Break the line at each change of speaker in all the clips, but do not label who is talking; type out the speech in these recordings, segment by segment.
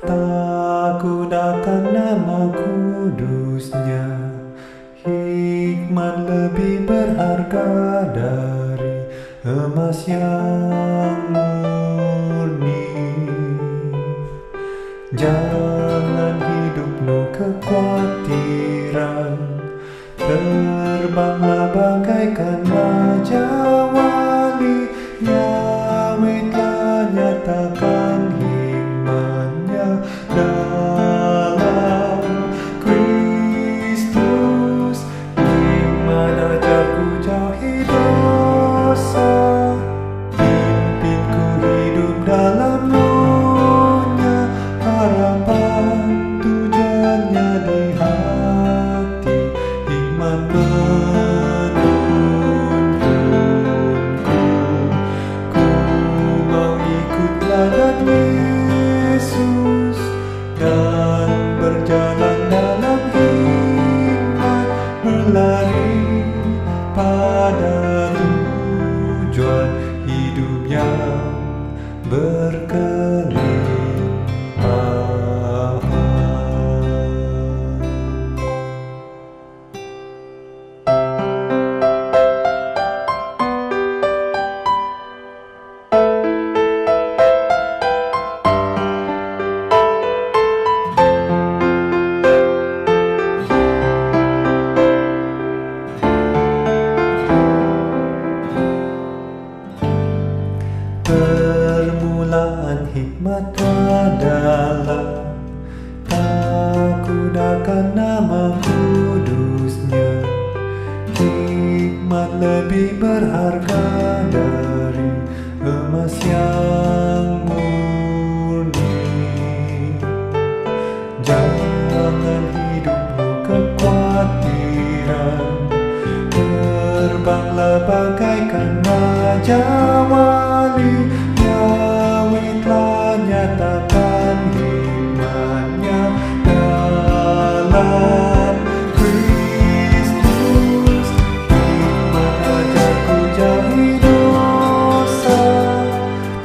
takut akan nama kudusnya. Hikmat lebih berharga dari emas yang murni. Jangan hidup penuh kekhawatiran, terbanglah bagaikan raja wali. Yahweh telah nyatakan hikmat-Nya dalam Kristus. Hikmat ajarku jauhi dosa, pimpinku hidup dalam Roh-Nya. Harapan tujuannya di hati, hikmat menuntunku. Ku mau ikut teladan Yesus dan berjalan dalam hikmat, berlari pada tujuan hidup yang berkelimpahan. Permulaan hikmat adalah takut akan nama kudusnya. Hikmat lebih berharga dari emas yang murni. Jangan hidup penuh kekhawatiran, terbanglah bagaikan raja wali. Yahweh telah nyatakan hikmat-Nya dalam Kristus. Hikmat ajarku jauhi dosa,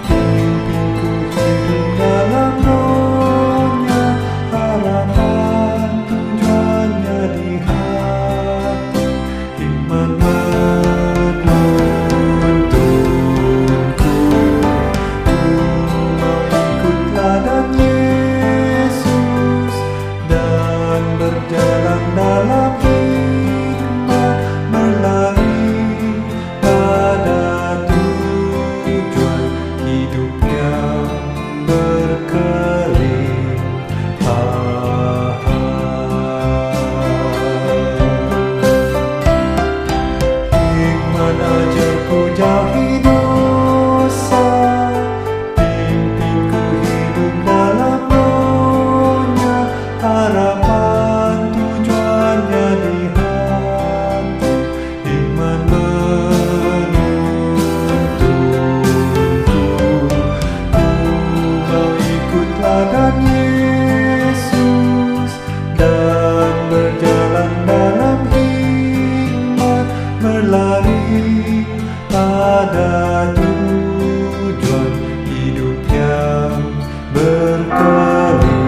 pimpinku hidup dalam Roh-Nya. Harapan tujuannya di hati, hikmat menuntunku. Ku mau ikut teladan Yesus dan berjalan dalam hikmat, berlari pada tujuan hidup yang berkelimpahan. Hikmat ajarku jauhi dosa, pimpinku hidup dalam Roh-Nya. Harapan tujuannya di hati, hikmat menuntunku. Ku mau ikut teladan Yesus dan berjalan dalam hikmat, berlari pada tujuan hidup yang berkelimpahan.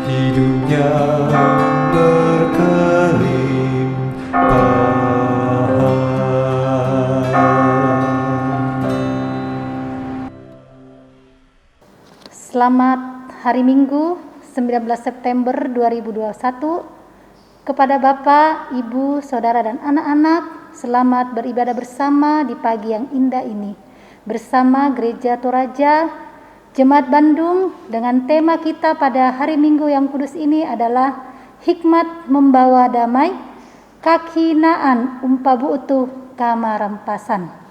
Hidup yang berkelimpahan.
Selamat Hari Minggu 19 September 2021. Kepada Bapak, Ibu, Saudara, dan anak-anak, selamat beribadah bersama di pagi yang indah ini bersama Gereja Toraja Jemaat Bandung. Dengan tema kita pada hari Minggu yang kudus ini adalah hikmat membawa damai, kakinaan umpabu utuh kamarampasan.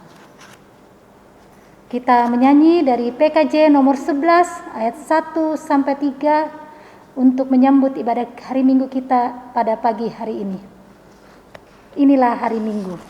Kita menyanyi dari PKJ nomor 11 ayat 1 sampai 3 untuk menyambut ibadah hari Minggu kita pada pagi hari ini. Inilah hari Minggu.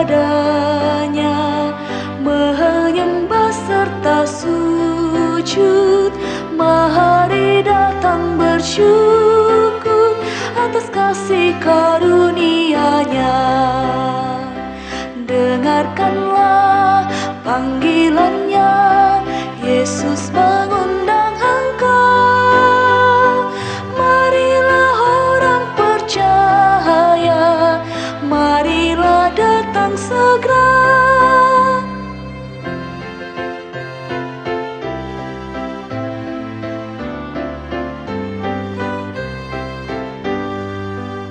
kepadanya, menyembah serta sujud. Mari datang bersyukur atas kasih karunia-Nya. Dengarkanlah panggilan-Nya, Yesus mengundang engkau. Marilah orang percaya, marilah datang segera.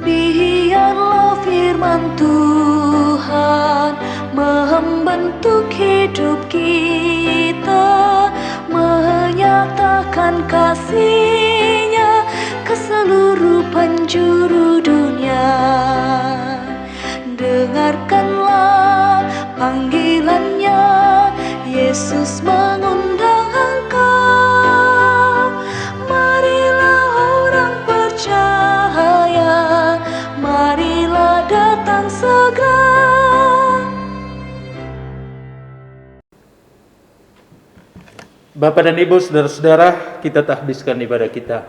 Biarlah firman Tuhan membentuk hidup kita, menyatakan kasih-Nya ke seluruh penjuru dunia. Dengarkanlah panggilan-Nya, Yesus mengundang engkau. Marilah orang percaya, marilah datang segera.
Bapak dan Ibu, saudara-saudara, kita tahbiskan ibadah kita.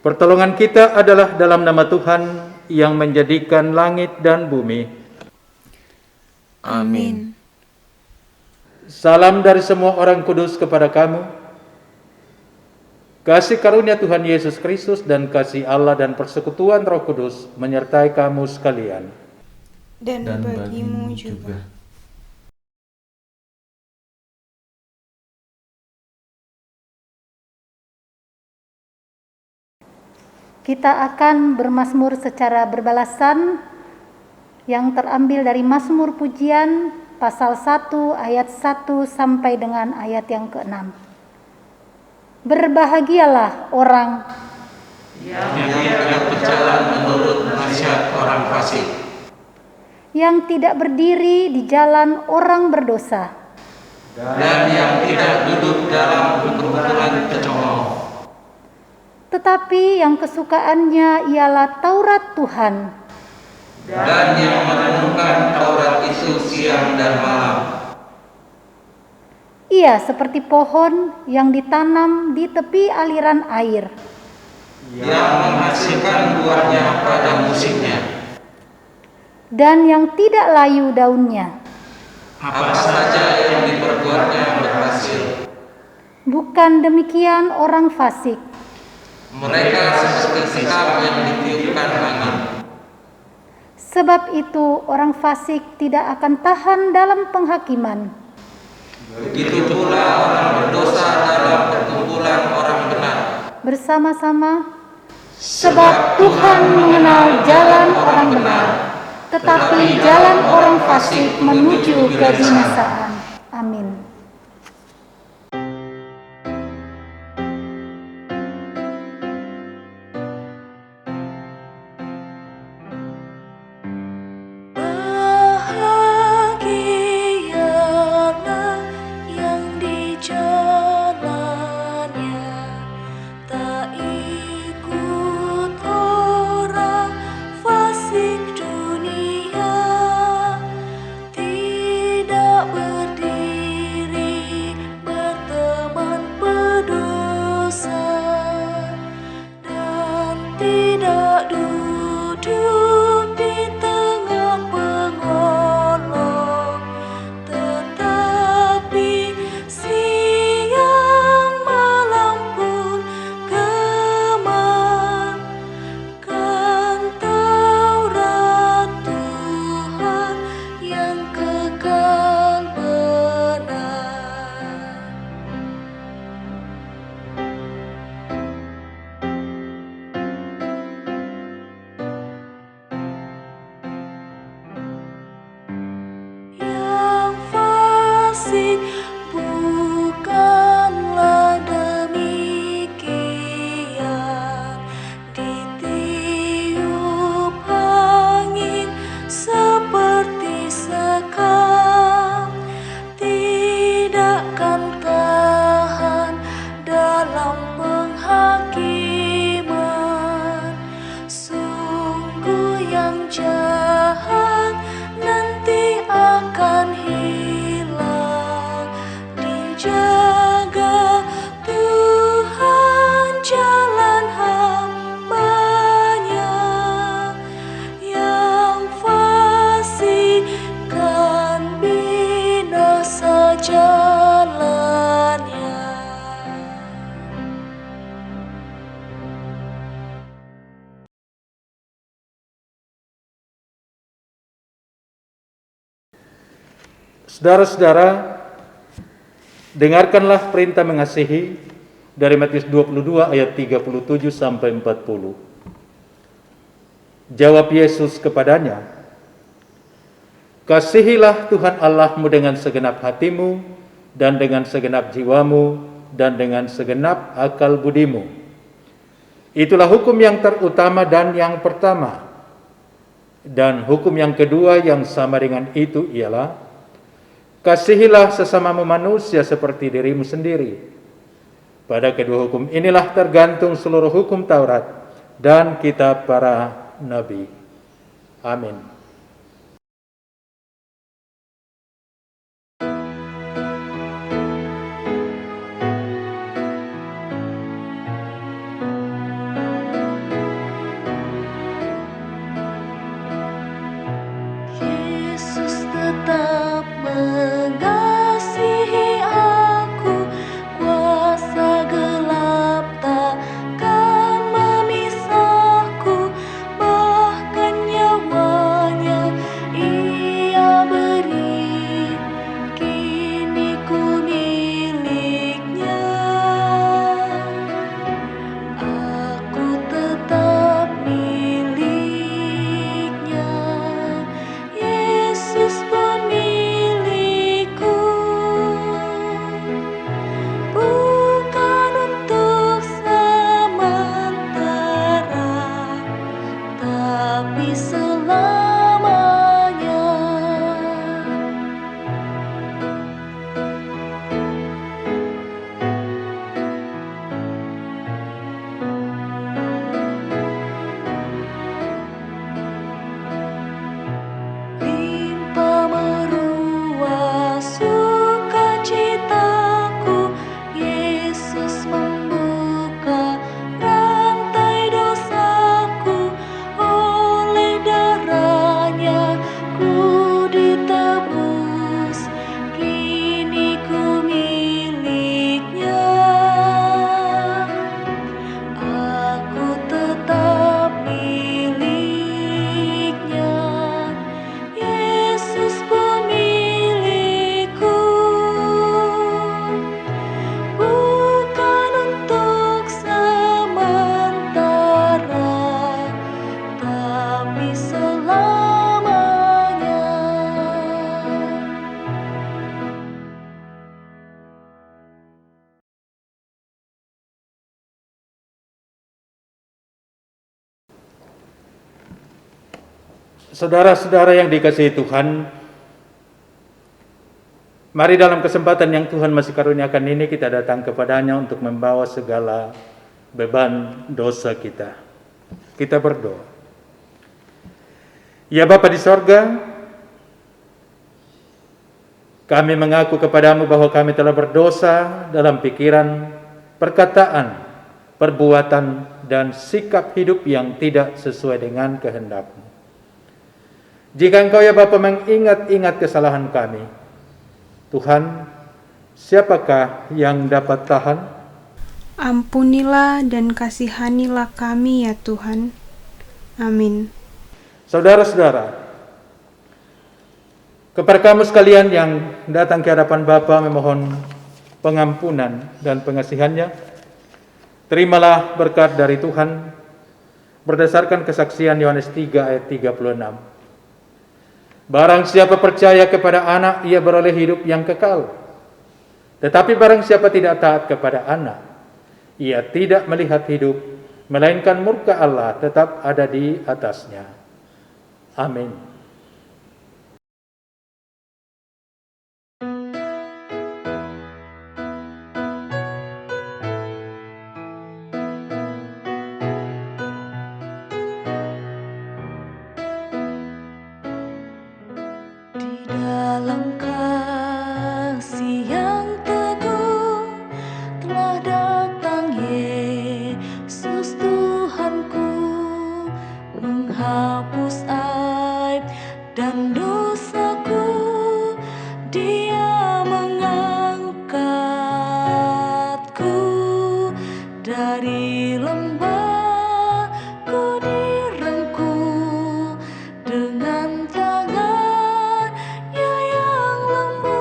Pertolongan kita adalah dalam nama Tuhan yang menjadikan langit dan bumi.
Amin.
Salam dari semua orang kudus kepada kamu. Kasih karunia Tuhan Yesus Kristus dan kasih Allah dan persekutuan Roh Kudus menyertai kamu sekalian.
Dan bagimu juga.
Kita akan bermazmur secara berbalasan yang terambil dari Mazmur Pujian pasal 1 ayat 1 sampai dengan ayat yang ke-6. Berbahagialah orang
yang tidak berjalan menurut nasihat orang fasik,
yang tidak berdiri di jalan orang berdosa,
dan yang tidak duduk dalam perkumpulan pecongol,
tetapi yang kesukaannya ialah Taurat Tuhan,
dan yang merenungkan Taurat itu siang dan malam.
Ia seperti pohon yang ditanam di tepi aliran air,
Yang menghasilkan buahnya pada musimnya.
dan yang tidak layu daunnya.
Apa saja yang diperbuatnya berhasil.
Bukan demikian orang fasik.
Mereka seperti sekam yang ditiupkan angin.
Sebab itu orang fasik tidak akan tahan dalam penghakiman.
Begitu pula orang berdosa dalam perkumpulan orang benar.
Bersama-sama, sebab Tuhan mengenal jalan orang benar, tetapi jalan orang fasik menuju kebinasaan. Amin.
Bahagialah yang di jalannya tak ikut orang fasik dunia, tidak
Saudara-saudara, dengarkanlah perintah mengasihi dari Matius 22 ayat 37 sampai 40. Jawab Yesus kepadanya, "Kasihilah Tuhan Allahmu dengan segenap hatimu dan dengan segenap jiwamu dan dengan segenap akal budimu. Itulah hukum yang terutama dan yang pertama. Dan hukum yang kedua yang sama dengan itu ialah, kasihilah sesamamu manusia seperti dirimu sendiri. Pada kedua hukum inilah tergantung seluruh hukum Taurat dan kitab para nabi." Amin.
Yesus tetap mengasihi aku, kuasa gelap takkan memisahku, bahkan nyawanya Ia beri, kini ku miliknya. Aku tetap miliknya, Yesus pemilikku. Bukan untuk sementara, tapi selamanya. Limpah meruah sukacitaku, Yesus membuka rantai dosaku, oleh darahnya ku ditebus, kini ku miliknya. Aku tetap miliknya, Yesus pemilikku. Bukan untuk sementara, tapi selamanya.
Saudara-saudara yang dikasihi Tuhan, mari dalam kesempatan yang Tuhan masih karuniakan ini kita datang kepadanya untuk membawa segala beban dosa kita. Kita berdoa. Ya Bapa di sorga, kami mengaku kepadamu bahwa kami telah berdosa dalam pikiran, perkataan, perbuatan, dan sikap hidup yang tidak sesuai dengan kehendak-Mu. Jika Engkau ya Bapa mengingat-ingat kesalahan kami, Tuhan, siapakah yang dapat tahan?
Ampunilah dan kasihanilah kami ya Tuhan. Amin.
Saudara-saudara, kepada kamu sekalian yang datang ke hadapan Bapa memohon pengampunan dan pengasihannya, terimalah berkat dari Tuhan berdasarkan kesaksian Yohanes 3 ayat 36. Barang siapa percaya kepada Anak, ia beroleh hidup yang kekal. Tetapi barang siapa tidak taat kepada Anak, ia tidak melihat hidup, melainkan murka Allah tetap ada di atasnya. Amin.
Di dalam kasih yang teguh telah datang Yesus Tuhanku, menghapus aib dan dosaku. Dia mengangkatku dari lembah, ku direngkuh dengan tangan yang lembut.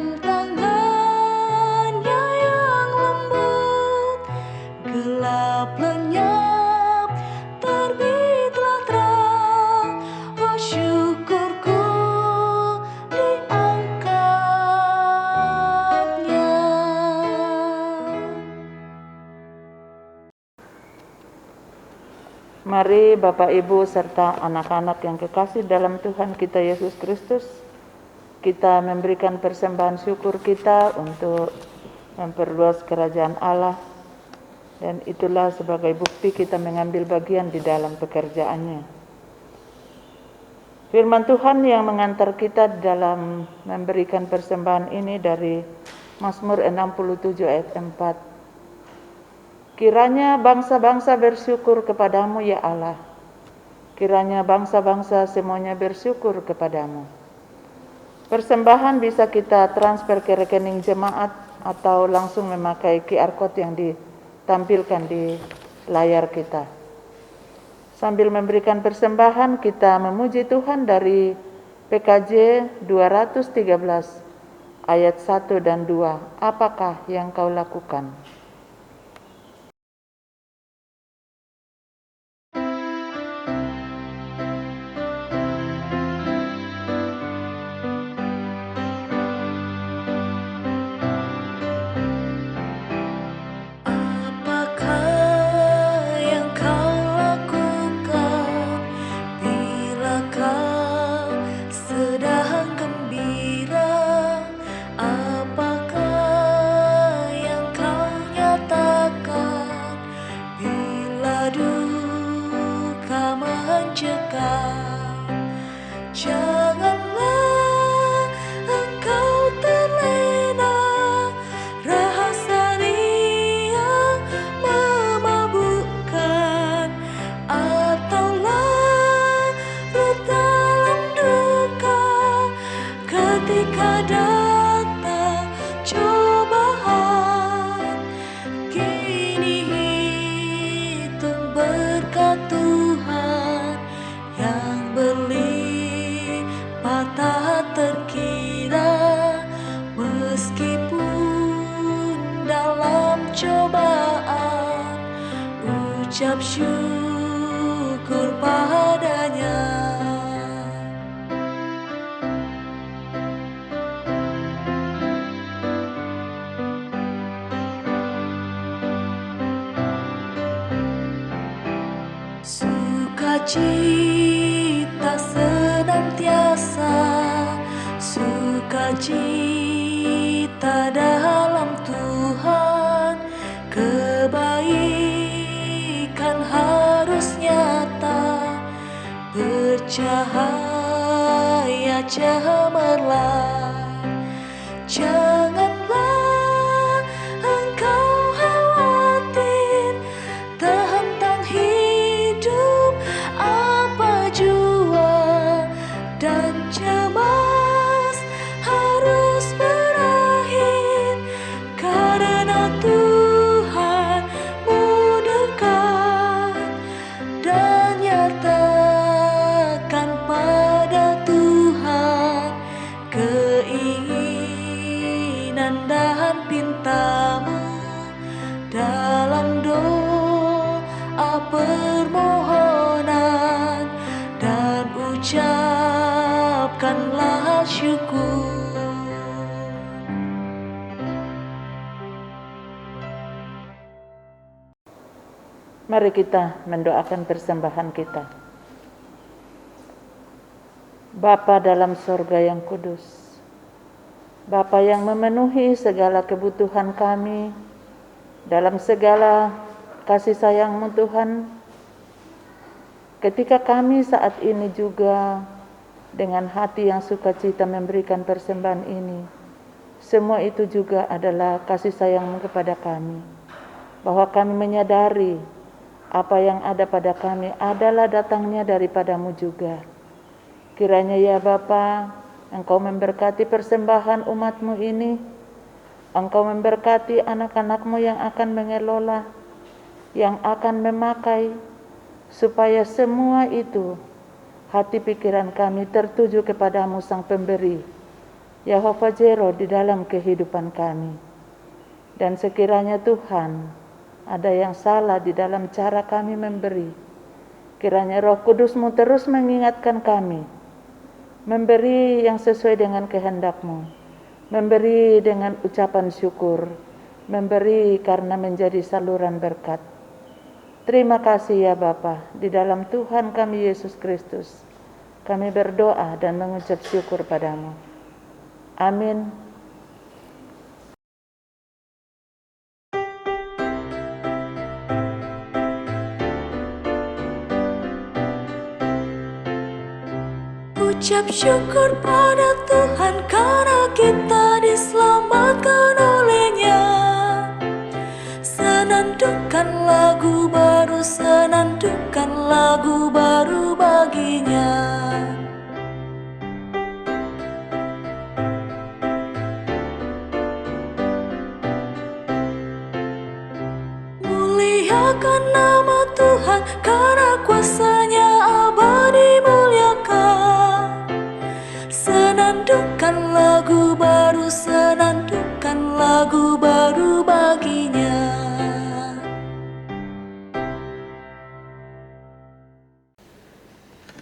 dan tangannya yang lembut, gelap lenyap, terbitlah terang. Oh syukurku diangkatnya.
Mari Bapak Ibu serta anak-anak yang kekasih dalam Tuhan kita Yesus Kristus, kita memberikan persembahan syukur kita untuk memperluas kerajaan Allah, dan itulah sebagai bukti kita mengambil bagian di dalam pekerjaannya. Firman Tuhan yang mengantar kita dalam memberikan persembahan ini dari Mazmur 67 ayat 4. Kiranya bangsa-bangsa bersyukur kepadamu ya Allah. Kiranya bangsa-bangsa semuanya bersyukur kepadamu. Persembahan bisa kita transfer ke rekening jemaat atau langsung memakai QR code yang ditampilkan di layar kita. Sambil memberikan persembahan, kita memuji Tuhan dari PKJ 213 ayat 1 dan 2. Apakah yang kau lakukan?
Apakah yang kau lakukan bila kau sedang gembira? Apakah yang kau nyatakan bila duka mencekam? Janganlah engkau terlena rahasa yang memabukkan, atau larut dalam duka ketika datang cobaan. Kini hitung berkat Tuhan yang berlipat tak terkira, meskipun dalam cobaan ucap syukur padanya. Sukacita senantiasa, sukacita dalam Tuhan, kebaikan harus nyata, bercahaya cemerlang. Janganlah engkau khawatir tentang hidup apa jua, dan cemas harus berakhir, karena Tuhanmu dekat, dan nyatakan pada Tuhan keinginan dan pintamu dalam doa permohonan, dan ucapkanlah syukur.
Mari kita mendoakan persembahan kita. Bapa dalam sorga yang kudus, Bapa yang memenuhi segala kebutuhan kami dalam segala kasih sayang-Mu Tuhan, ketika kami saat ini juga dengan hati yang sukacita memberikan persembahan ini, semua itu juga adalah kasih sayang-Mu kepada kami, bahwa kami menyadari apa yang ada pada kami adalah datangnya daripada-Mu juga. Kiranya ya Bapa, Engkau memberkati persembahan umat-Mu ini, Engkau memberkati anak-anak-Mu yang akan mengelola, yang akan memakai, supaya semua itu hati pikiran kami tertuju kepada-Mu Sang Pemberi, Yahova Jero di dalam kehidupan kami. Dan sekiranya Tuhan ada yang salah di dalam cara kami memberi, kiranya Roh Kudus-Mu terus mengingatkan kami, memberi yang sesuai dengan kehendak-Mu, memberi dengan ucapan syukur, memberi karena menjadi saluran berkat. Terima kasih ya Bapa, di dalam Tuhan kami Yesus Kristus, kami berdoa dan mengucap syukur padamu. Amin.
Ucap syukur pada Tuhan karena kita diselamatkan oleh-Nya. Senandungkan lagu baru, senandungkan lagu baru bagi-Nya. Muliakan nama Tuhan karena kuasa-Nya abadi muliakan. Senandungkan lagu baru, senandungkan lagu baru bagi-Nya.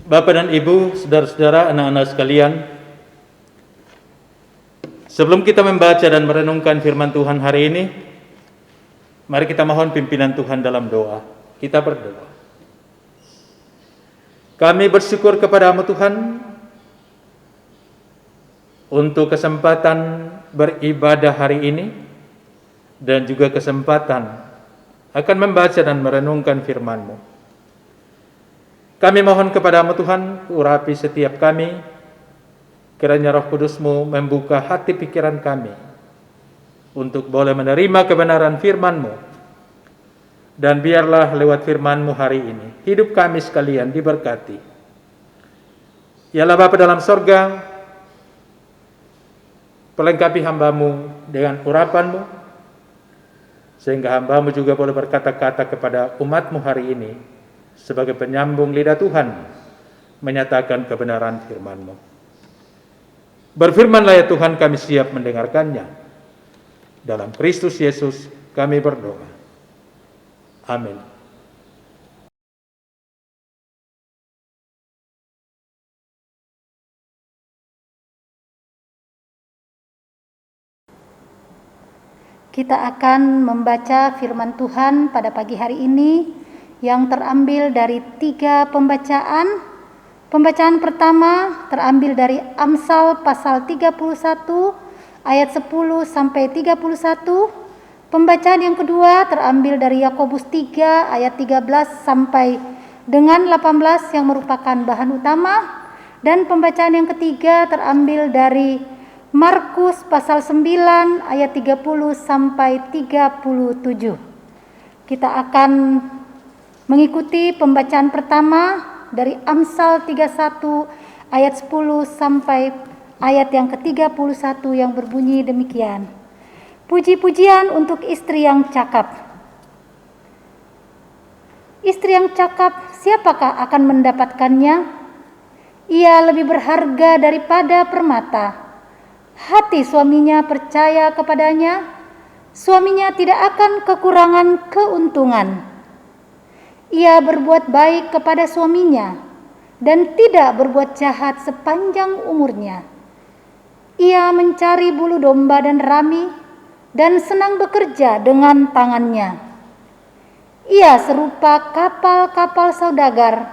Bapak dan Ibu, saudara-saudara, anak-anak sekalian, sebelum kita membaca dan merenungkan firman Tuhan hari ini, mari kita mohon pimpinan Tuhan dalam doa. Kita berdoa. Kami bersyukur kepadamu Tuhan untuk kesempatan beribadah hari ini dan juga kesempatan akan membaca dan merenungkan firman-Mu. Kami mohon kepadamu Tuhan, urapi setiap kami, kiranya Roh Kudus-Mu membuka hati pikiran kami untuk boleh menerima kebenaran firman-Mu. Dan biarlah lewat firman-Mu hari ini, hidup kami sekalian diberkati. Yalah Bapa dalam sorga, pelengkapi hamba-Mu dengan urapan-Mu, sehingga hamba-Mu juga boleh berkata-kata kepada umat-Mu hari ini, sebagai penyambung lidah Tuhan, menyatakan kebenaran firman-Mu. Berfirmanlah ya Tuhan, kami siap mendengarkannya. Dalam Kristus Yesus kami berdoa. Amin.
Kita akan membaca firman Tuhan pada pagi hari ini yang terambil dari 3 pembacaan. Pembacaan pertama terambil dari Amsal pasal 31 ayat 10 sampai 31. Pembacaan yang kedua terambil dari Yakobus 3 ayat 13 sampai dengan 18 yang merupakan bahan utama. Dan pembacaan yang ketiga terambil dari Markus pasal 9 ayat 30 sampai 37. Kita akan mengikuti pembacaan pertama dari Amsal 31 ayat 10 sampai ayat yang ke-31 yang berbunyi demikian. Puji-pujian untuk istri yang cakap. Istri yang cakap, siapakah akan mendapatkannya? Ia lebih berharga daripada permata. Hati suaminya percaya kepadanya, suaminya tidak akan kekurangan keuntungan. Ia berbuat baik kepada suaminya dan tidak berbuat jahat sepanjang umurnya. Ia mencari bulu domba dan rami dan senang bekerja dengan tangannya. Ia serupa kapal-kapal saudagar,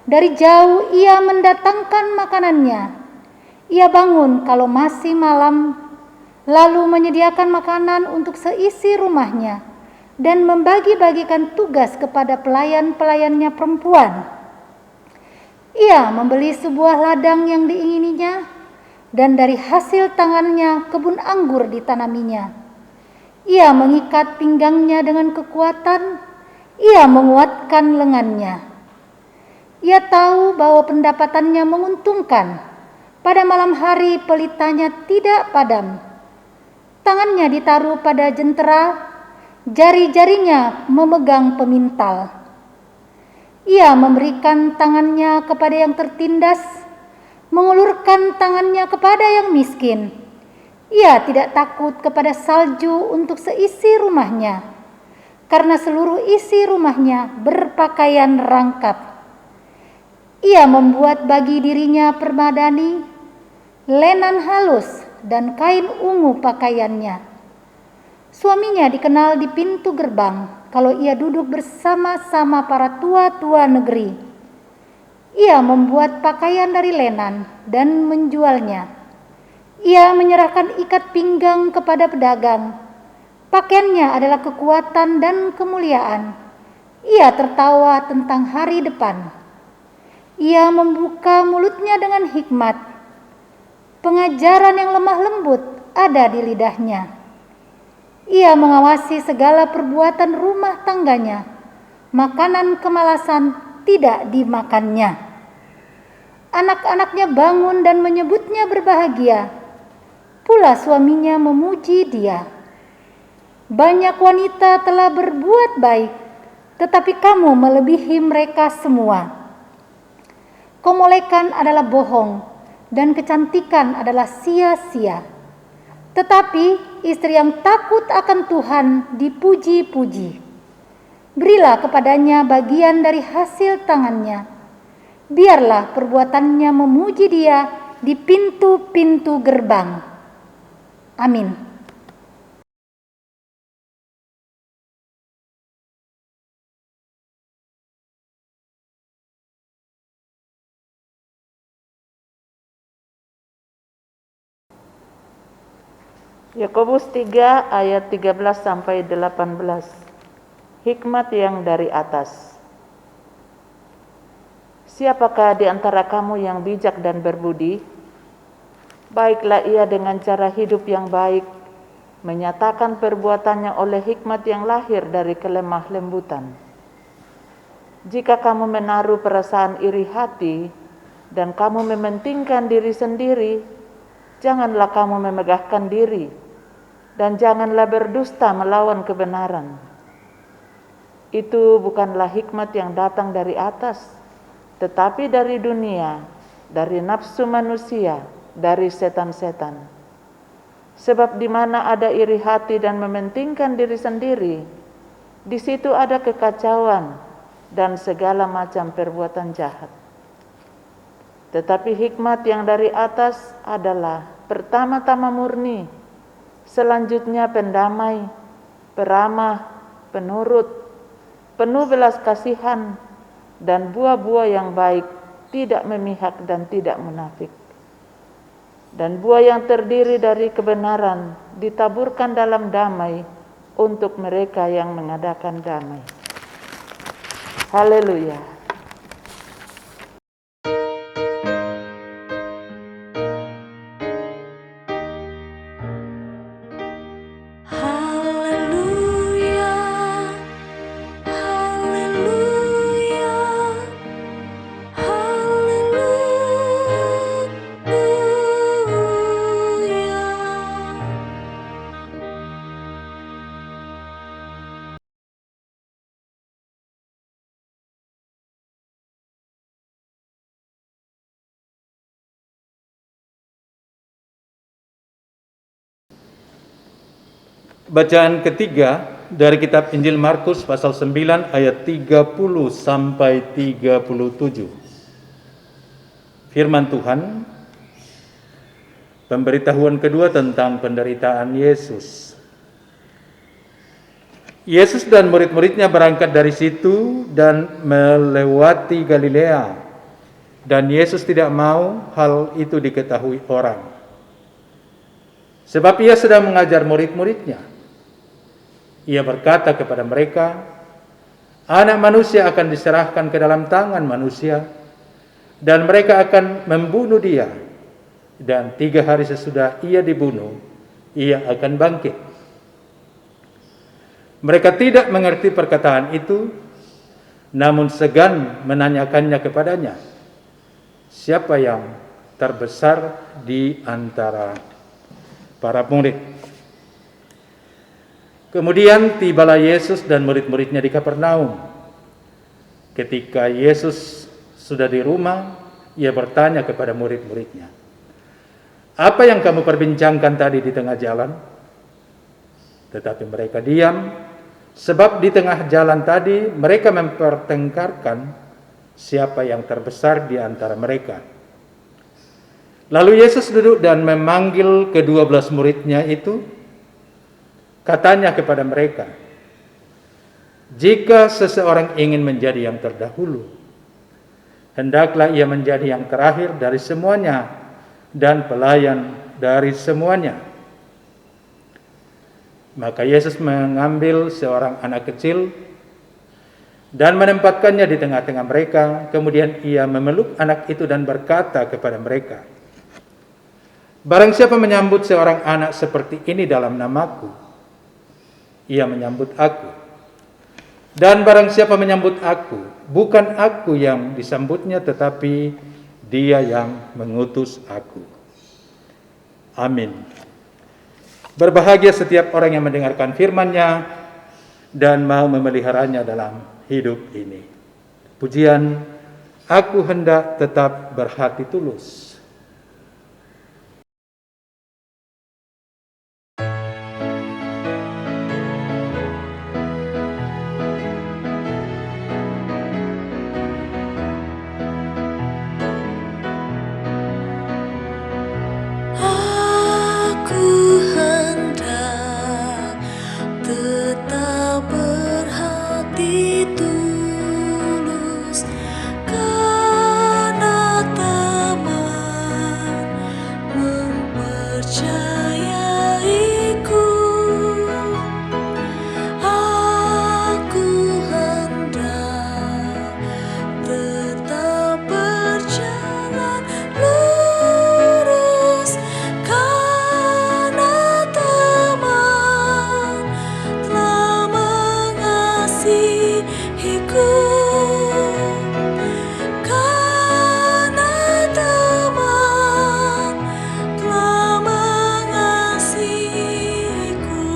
dari jauh ia mendatangkan makanannya. Ia bangun kalau masih malam, lalu menyediakan makanan untuk seisi rumahnya dan membagi-bagikan tugas kepada pelayan-pelayannya perempuan. Ia membeli sebuah ladang yang diingininya, dan dari hasil tangannya kebun anggur ditanaminya. Ia mengikat pinggangnya dengan kekuatan, ia menguatkan lengannya. Ia tahu bahwa pendapatannya menguntungkan, pada malam hari pelitanya tidak padam. Tangannya ditaruh pada jentera, jari-jarinya memegang pemintal. Ia memberikan tangannya kepada yang tertindas, mengulurkan tangannya kepada yang miskin. Ia tidak takut kepada salju untuk seisi rumahnya, karena seluruh isi rumahnya berpakaian rangkap. Ia membuat bagi dirinya permadani, lenan halus, dan kain ungu pakaiannya. Suaminya dikenal di pintu gerbang kalau ia duduk bersama-sama para tua-tua negeri. Ia membuat pakaian dari lenan dan menjualnya. Ia menyerahkan ikat pinggang kepada pedagang. Pakaiannya adalah kekuatan dan kemuliaan. Ia tertawa tentang hari depan. Ia membuka mulutnya dengan hikmat. Pengajaran yang lemah lembut ada di lidahnya. Ia mengawasi segala perbuatan rumah tangganya. Makanan kemalasan tidak dimakannya. Anak-anaknya bangun dan menyebutnya berbahagia. Pula suaminya memuji dia. Banyak wanita telah berbuat baik, tetapi kamu melebihi mereka semua. Kemolekan adalah bohong, dan kecantikan adalah sia-sia. Tetapi istri yang takut akan Tuhan dipuji-puji. Berilah kepadanya bagian dari hasil tangannya. Biarlah perbuatannya memuji dia di pintu-pintu gerbang. Amin.
Yakobus 3 ayat 13 sampai 18. Hikmat yang dari atas. Siapakah di antara kamu yang bijak dan berbudi? Baiklah ia dengan cara hidup yang baik, menyatakan perbuatannya oleh hikmat yang lahir dari kelemah lembutan. Jika kamu menaruh perasaan iri hati dan kamu mementingkan diri sendiri, janganlah kamu memegahkan diri, dan janganlah berdusta melawan kebenaran. Itu bukanlah hikmat yang datang dari atas, tetapi dari dunia, dari nafsu manusia, dari setan-setan. Sebab di mana ada iri hati dan mementingkan diri sendiri, di situ ada kekacauan dan segala macam perbuatan jahat. Tetapi hikmat yang dari atas adalah pertama-tama murni, selanjutnya pendamai, peramah, penurut, penuh belas kasihan, dan buah-buah yang baik, tidak memihak dan tidak munafik. Dan buah yang terdiri dari kebenaran ditaburkan dalam damai untuk mereka yang mengadakan damai. Haleluya.
Haleluya, haleluya, haleluya.
Bacaan ketiga dari kitab Injil Markus pasal 9 ayat 30 sampai 37. Firman Tuhan, pemberitahuan kedua tentang penderitaan Yesus. Yesus dan murid-muridnya berangkat dari situ dan melewati Galilea, dan Yesus tidak mau hal itu diketahui orang, sebab ia sedang mengajar murid-muridnya. Ia berkata kepada mereka, Anak manusia akan diserahkan ke dalam tangan manusia, dan mereka akan membunuh dia, dan 3 hari sesudah ia dibunuh, ia akan bangkit. Mereka tidak mengerti perkataan itu, namun segan menanyakannya kepadanya, siapa yang terbesar di antara para murid. Kemudian tibalah Yesus dan murid-muridnya di Kapernaum. Ketika Yesus sudah di rumah, ia bertanya kepada murid-muridnya, Apa yang kamu perbincangkan tadi di tengah jalan? Tetapi mereka diam, sebab di tengah jalan tadi mereka mempertengkarkan siapa yang terbesar di antara mereka. Lalu Yesus duduk dan memanggil ke-12 muridnya itu, katanya kepada mereka, jika seseorang ingin menjadi yang terdahulu, hendaklah ia menjadi yang terakhir dari semuanya dan pelayan dari semuanya. Maka Yesus mengambil seorang anak kecil dan menempatkannya di tengah-tengah mereka. Kemudian ia memeluk anak itu dan berkata kepada mereka, barang siapa menyambut seorang anak seperti ini dalam namaku, ia menyambut aku. Dan barang siapa menyambut aku, bukan aku yang disambutnya, tetapi Dia yang mengutus aku. Amin. Berbahagia setiap orang yang mendengarkan firman-Nya dan mau memeliharanya dalam hidup ini. Pujian, aku hendak tetap berhati tulus.
Aku hendak tetap berhati tulus karena teman mempercayaiku. Aku hendak tetap berjalan lurus karena teman telah mengasihiku. Karena teman telah mengasihiku.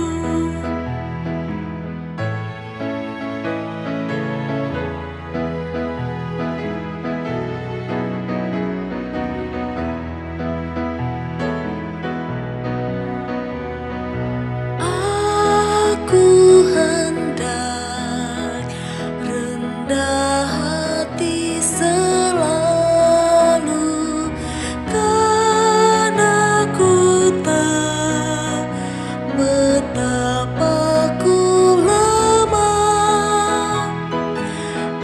Aku hendak rendah hati selalu karena ku tahu betapa ku lemah.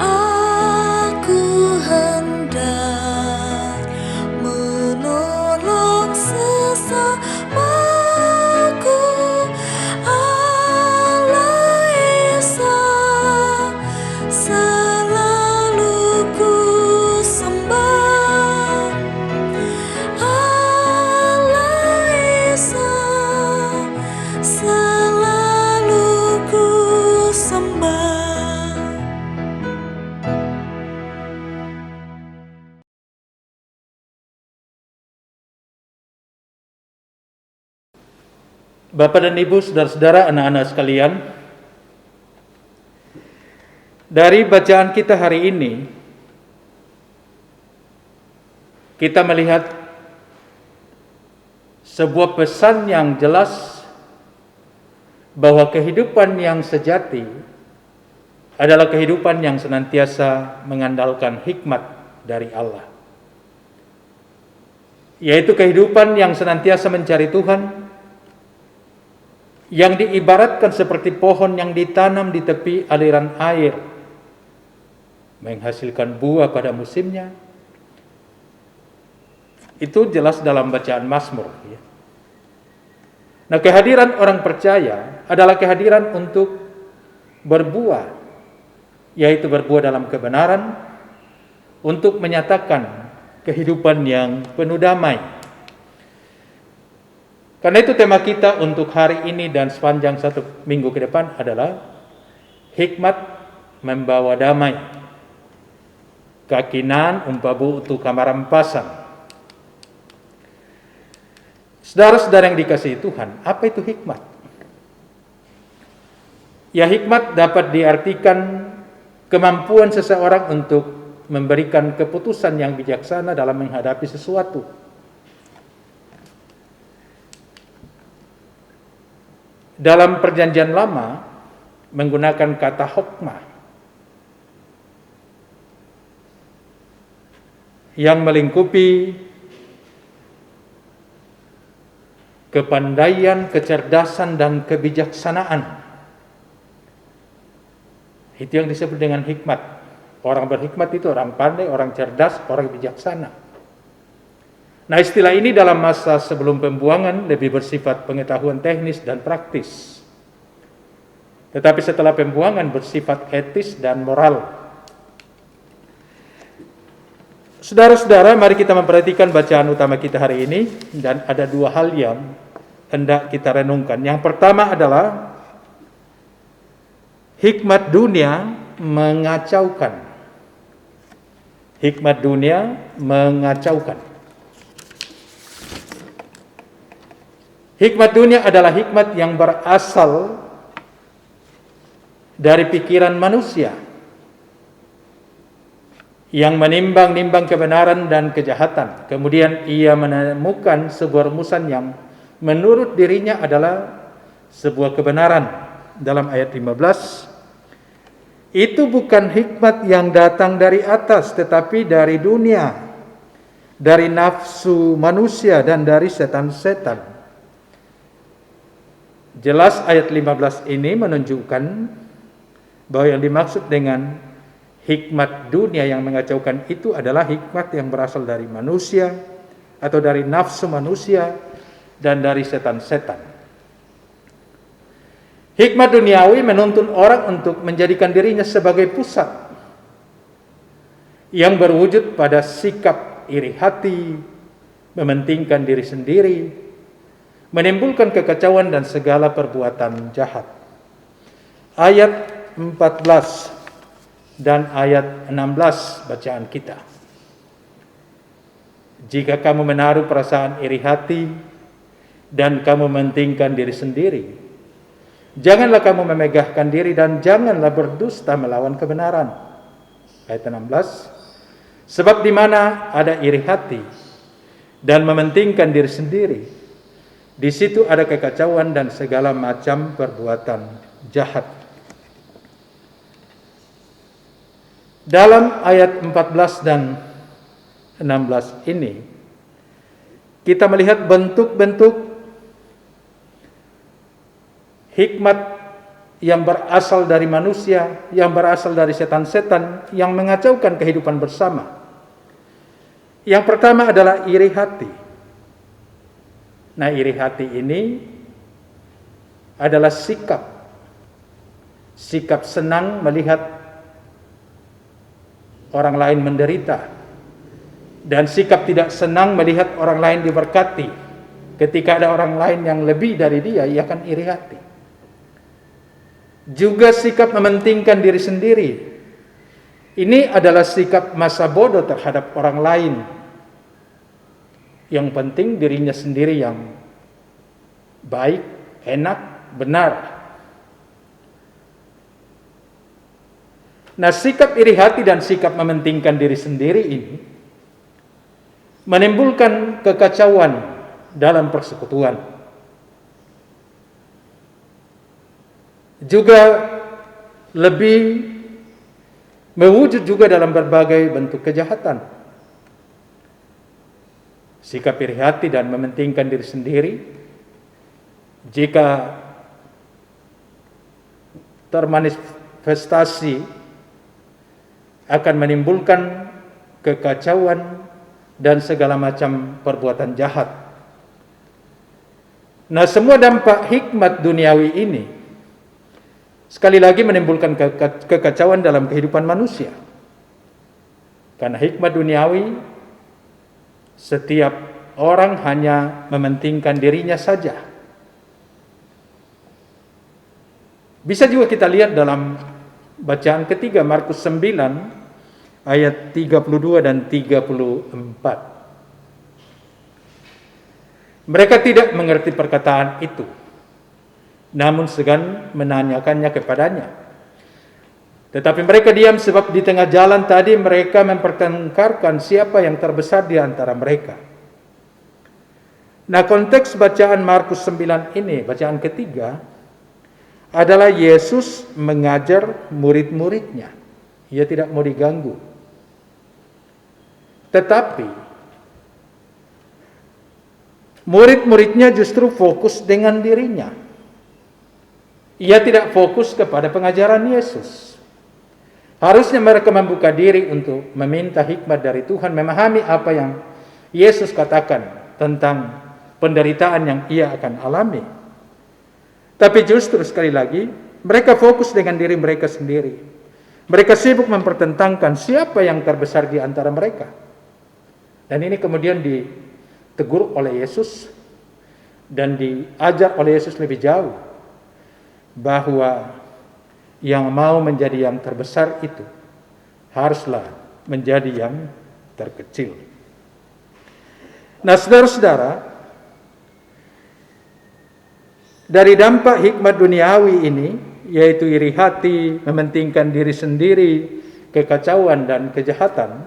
Aku hendak menolong sesamaku. Allah Esa selalu ku sembah. Allah Esa selalu ku sembah.
Bapak dan Ibu, saudara-saudara, anak-anak sekalian, dari bacaan kita hari ini, kita melihat sebuah pesan yang jelas bahwa kehidupan yang sejati adalah kehidupan yang senantiasa mengandalkan hikmat dari Allah, yaitu kehidupan yang senantiasa mencari Tuhan, yang diibaratkan seperti pohon yang ditanam di tepi aliran air, menghasilkan buah pada musimnya. Itu jelas dalam bacaan Mazmur. Nah, kehadiran orang percaya adalah kehadiran untuk berbuah, yaitu berbuah dalam kebenaran, untuk menyatakan kehidupan yang penuh damai. Karena itu tema kita untuk hari ini dan sepanjang 1 minggu ke depan adalah hikmat membawa damai. Kakinan umpabu utu kamarampasan. Saudara-saudara yang dikasihi Tuhan, apa itu hikmat? Ya, hikmat dapat diartikan kemampuan seseorang untuk memberikan keputusan yang bijaksana dalam menghadapi sesuatu. dalam Perjanjian Lama menggunakan kata hokmah yang melingkupi kepandaian, kecerdasan, dan kebijaksanaan. Itu yang disebut dengan hikmat. Orang berhikmat itu orang pandai, orang cerdas, orang bijaksana. Nah, istilah ini dalam masa sebelum pembuangan lebih bersifat pengetahuan teknis dan praktis. Tetapi setelah pembuangan bersifat etis dan moral. Saudara-saudara, mari kita memperhatikan bacaan utama kita hari ini, dan ada dua hal yang hendak kita renungkan. Yang pertama adalah hikmat dunia mengacaukan. Hikmat dunia mengacaukan. Hikmat dunia adalah hikmat yang berasal dari pikiran manusia yang menimbang-nimbang kebenaran dan kejahatan. Kemudian ia menemukan sebuah rumusan yang menurut dirinya adalah sebuah kebenaran. Dalam ayat 15, itu bukan hikmat yang datang dari atas, tetapi dari dunia, dari nafsu manusia dan dari setan-setan. Jelas ayat 15 ini menunjukkan bahwa yang dimaksud dengan hikmat dunia yang mengacaukan itu adalah hikmat yang berasal dari manusia atau dari nafsu manusia dan dari setan-setan. Hikmat duniawi menuntun orang untuk menjadikan dirinya sebagai pusat yang berwujud pada sikap iri hati, mementingkan diri sendiri, menimbulkan kekacauan dan segala perbuatan jahat. Ayat 14 dan ayat 16 bacaan kita. Jika kamu menaruh perasaan iri hati dan kamu mementingkan diri sendiri, janganlah kamu memegahkan diri dan janganlah berdusta melawan kebenaran. Ayat 16. Sebab di mana ada iri hati dan mementingkan diri sendiri, di situ ada kekacauan dan segala macam perbuatan jahat. Dalam ayat 14 dan 16 ini, kita melihat bentuk-bentuk hikmat yang berasal dari manusia, yang berasal dari setan-setan, yang mengacaukan kehidupan bersama. Yang pertama adalah iri hati. Nah, iri hati ini adalah sikap senang melihat orang lain menderita, dan sikap tidak senang melihat orang lain diberkati. Ketika ada orang lain yang lebih dari dia, ia akan iri hati. Juga sikap mementingkan diri sendiri. Ini adalah sikap masa bodoh terhadap orang lain. Yang penting dirinya sendiri yang baik, enak, benar. Nah, sikap iri hati dan sikap mementingkan diri sendiri ini menimbulkan kekacauan dalam persekutuan. Juga lebih mewujud juga dalam berbagai bentuk kejahatan. Sikap iri hati dan mementingkan diri sendiri, jika termanifestasi, akan menimbulkan kekacauan dan segala macam perbuatan jahat. Nah, semua dampak hikmat duniawi ini sekali lagi menimbulkan kekacauan dalam kehidupan manusia. Karena hikmat duniawi, setiap orang hanya mementingkan dirinya saja. Bisa juga kita lihat dalam bacaan ketiga, Markus 9 ayat 32 dan 34. Mereka tidak mengerti perkataan itu, namun segan menanyakannya kepadanya. Tetapi mereka diam, sebab di tengah jalan tadi mereka mempertengkarkan siapa yang terbesar di antara mereka. Nah, konteks bacaan Markus 9 ini, bacaan ketiga, adalah Yesus mengajar murid-muridnya. Ia tidak mau diganggu. Tetapi murid-muridnya justru fokus dengan dirinya. Ia tidak fokus kepada pengajaran Yesus. Harusnya mereka membuka diri untuk meminta hikmat dari Tuhan, memahami apa yang Yesus katakan tentang penderitaan yang ia akan alami. Tapi justru sekali lagi, mereka fokus dengan diri mereka sendiri. Mereka sibuk mempertentangkan siapa yang terbesar di antara mereka. Dan ini kemudian ditegur oleh Yesus dan diajar oleh Yesus lebih jauh, bahwa yang mau menjadi yang terbesar itu haruslah menjadi yang terkecil. Nah, saudara-saudara, dari dampak hikmat duniawi ini, yaitu iri hati, mementingkan diri sendiri, kekacauan dan kejahatan,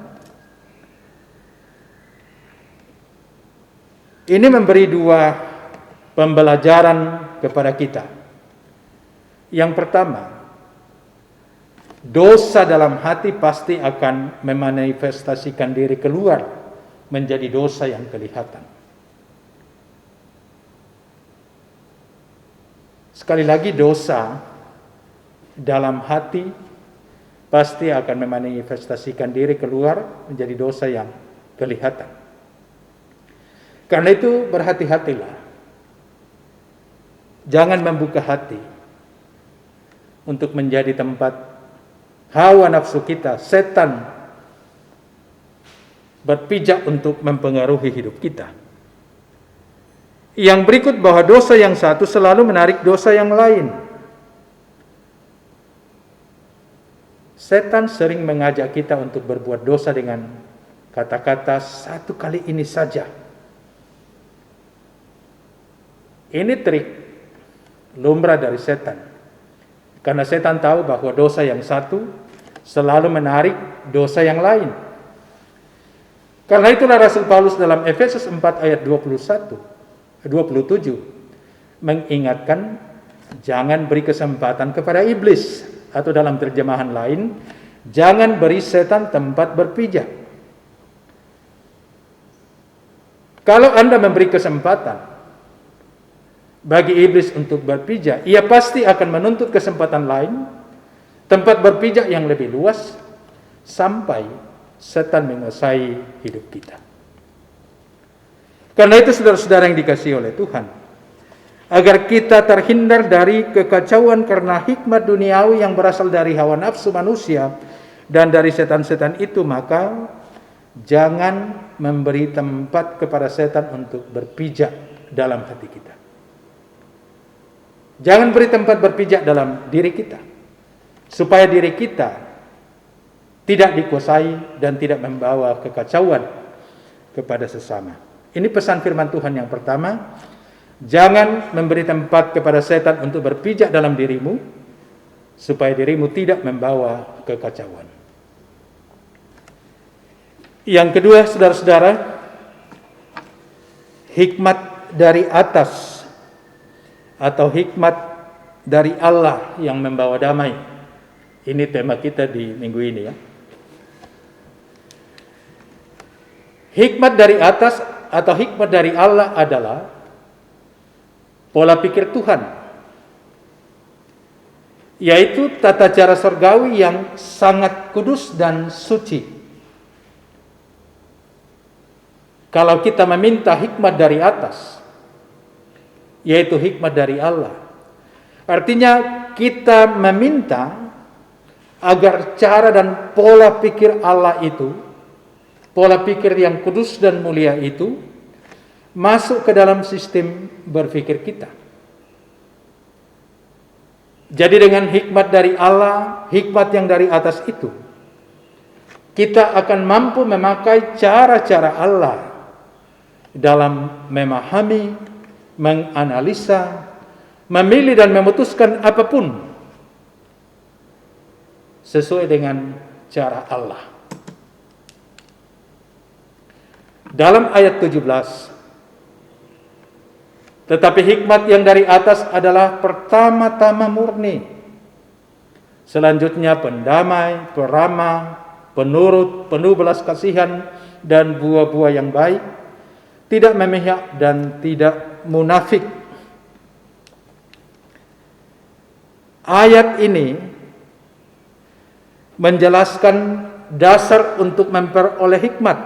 ini memberi dua pembelajaran kepada kita. Yang pertama, dosa dalam hati pasti akan memanifestasikan diri keluar menjadi dosa yang kelihatan. Sekali lagi, dosa dalam hati pasti akan memanifestasikan diri keluar menjadi dosa yang kelihatan. Karena itu berhati-hatilah. Jangan membuka hati untuk menjadi tempat hawa nafsu kita, setan berpijak untuk mempengaruhi hidup kita. Yang berikut, bahwa dosa yang satu selalu menarik dosa yang lain. Setan sering mengajak kita untuk berbuat dosa dengan kata-kata, satu kali ini saja. Ini trik lumrah dari setan. Karena setan tahu bahwa dosa yang satu selalu menarik dosa yang lain. Karena itulah Rasul Paulus dalam Efesus 4 ayat 27 mengingatkan, jangan beri kesempatan kepada iblis, atau dalam terjemahan lain, jangan beri setan tempat berpijak. Kalau Anda memberi kesempatan bagi iblis untuk berpijak, ia pasti akan menuntut kesempatan lain, tempat berpijak yang lebih luas, sampai setan menguasai hidup kita. Karena itu saudara-saudara yang dikasihi oleh Tuhan, agar kita terhindar dari kekacauan karena hikmat duniawi yang berasal dari hawa nafsu manusia dan dari setan-setan itu, maka jangan memberi tempat kepada setan untuk berpijak dalam hati kita. Jangan beri tempat berpijak dalam diri kita, supaya diri kita tidak dikuasai dan tidak membawa kekacauan kepada sesama. Ini pesan firman Tuhan yang pertama. Jangan memberi tempat kepada setan untuk berpijak dalam dirimu, supaya dirimu tidak membawa kekacauan. Yang kedua, saudara-saudara, hikmat dari atas atau hikmat dari Allah yang membawa damai. Ini tema kita di minggu ini ya. Hikmat dari atas atau hikmat dari Allah adalah pola pikir Tuhan, yaitu tata cara surgawi yang sangat kudus dan suci. Kalau kita meminta hikmat dari atas, yaitu hikmat dari Allah, artinya kita meminta agar cara dan pola pikir Allah itu, pola pikir yang kudus dan mulia itu, masuk ke dalam sistem berpikir kita. Jadi dengan hikmat dari Allah, hikmat yang dari atas itu, kita akan mampu memakai cara-cara Allah dalam memahami, menganalisa, memilih dan memutuskan apapun sesuai dengan cara Allah. Dalam ayat 17 Tetapi hikmat yang dari atas adalah pertama-tama murni. Selanjutnya pendamai, peramah, penurut, penuh belas kasihan, dan buah-buah yang baik, tidak memihak dan tidak munafik. Ayat ini menjelaskan dasar untuk memperoleh hikmat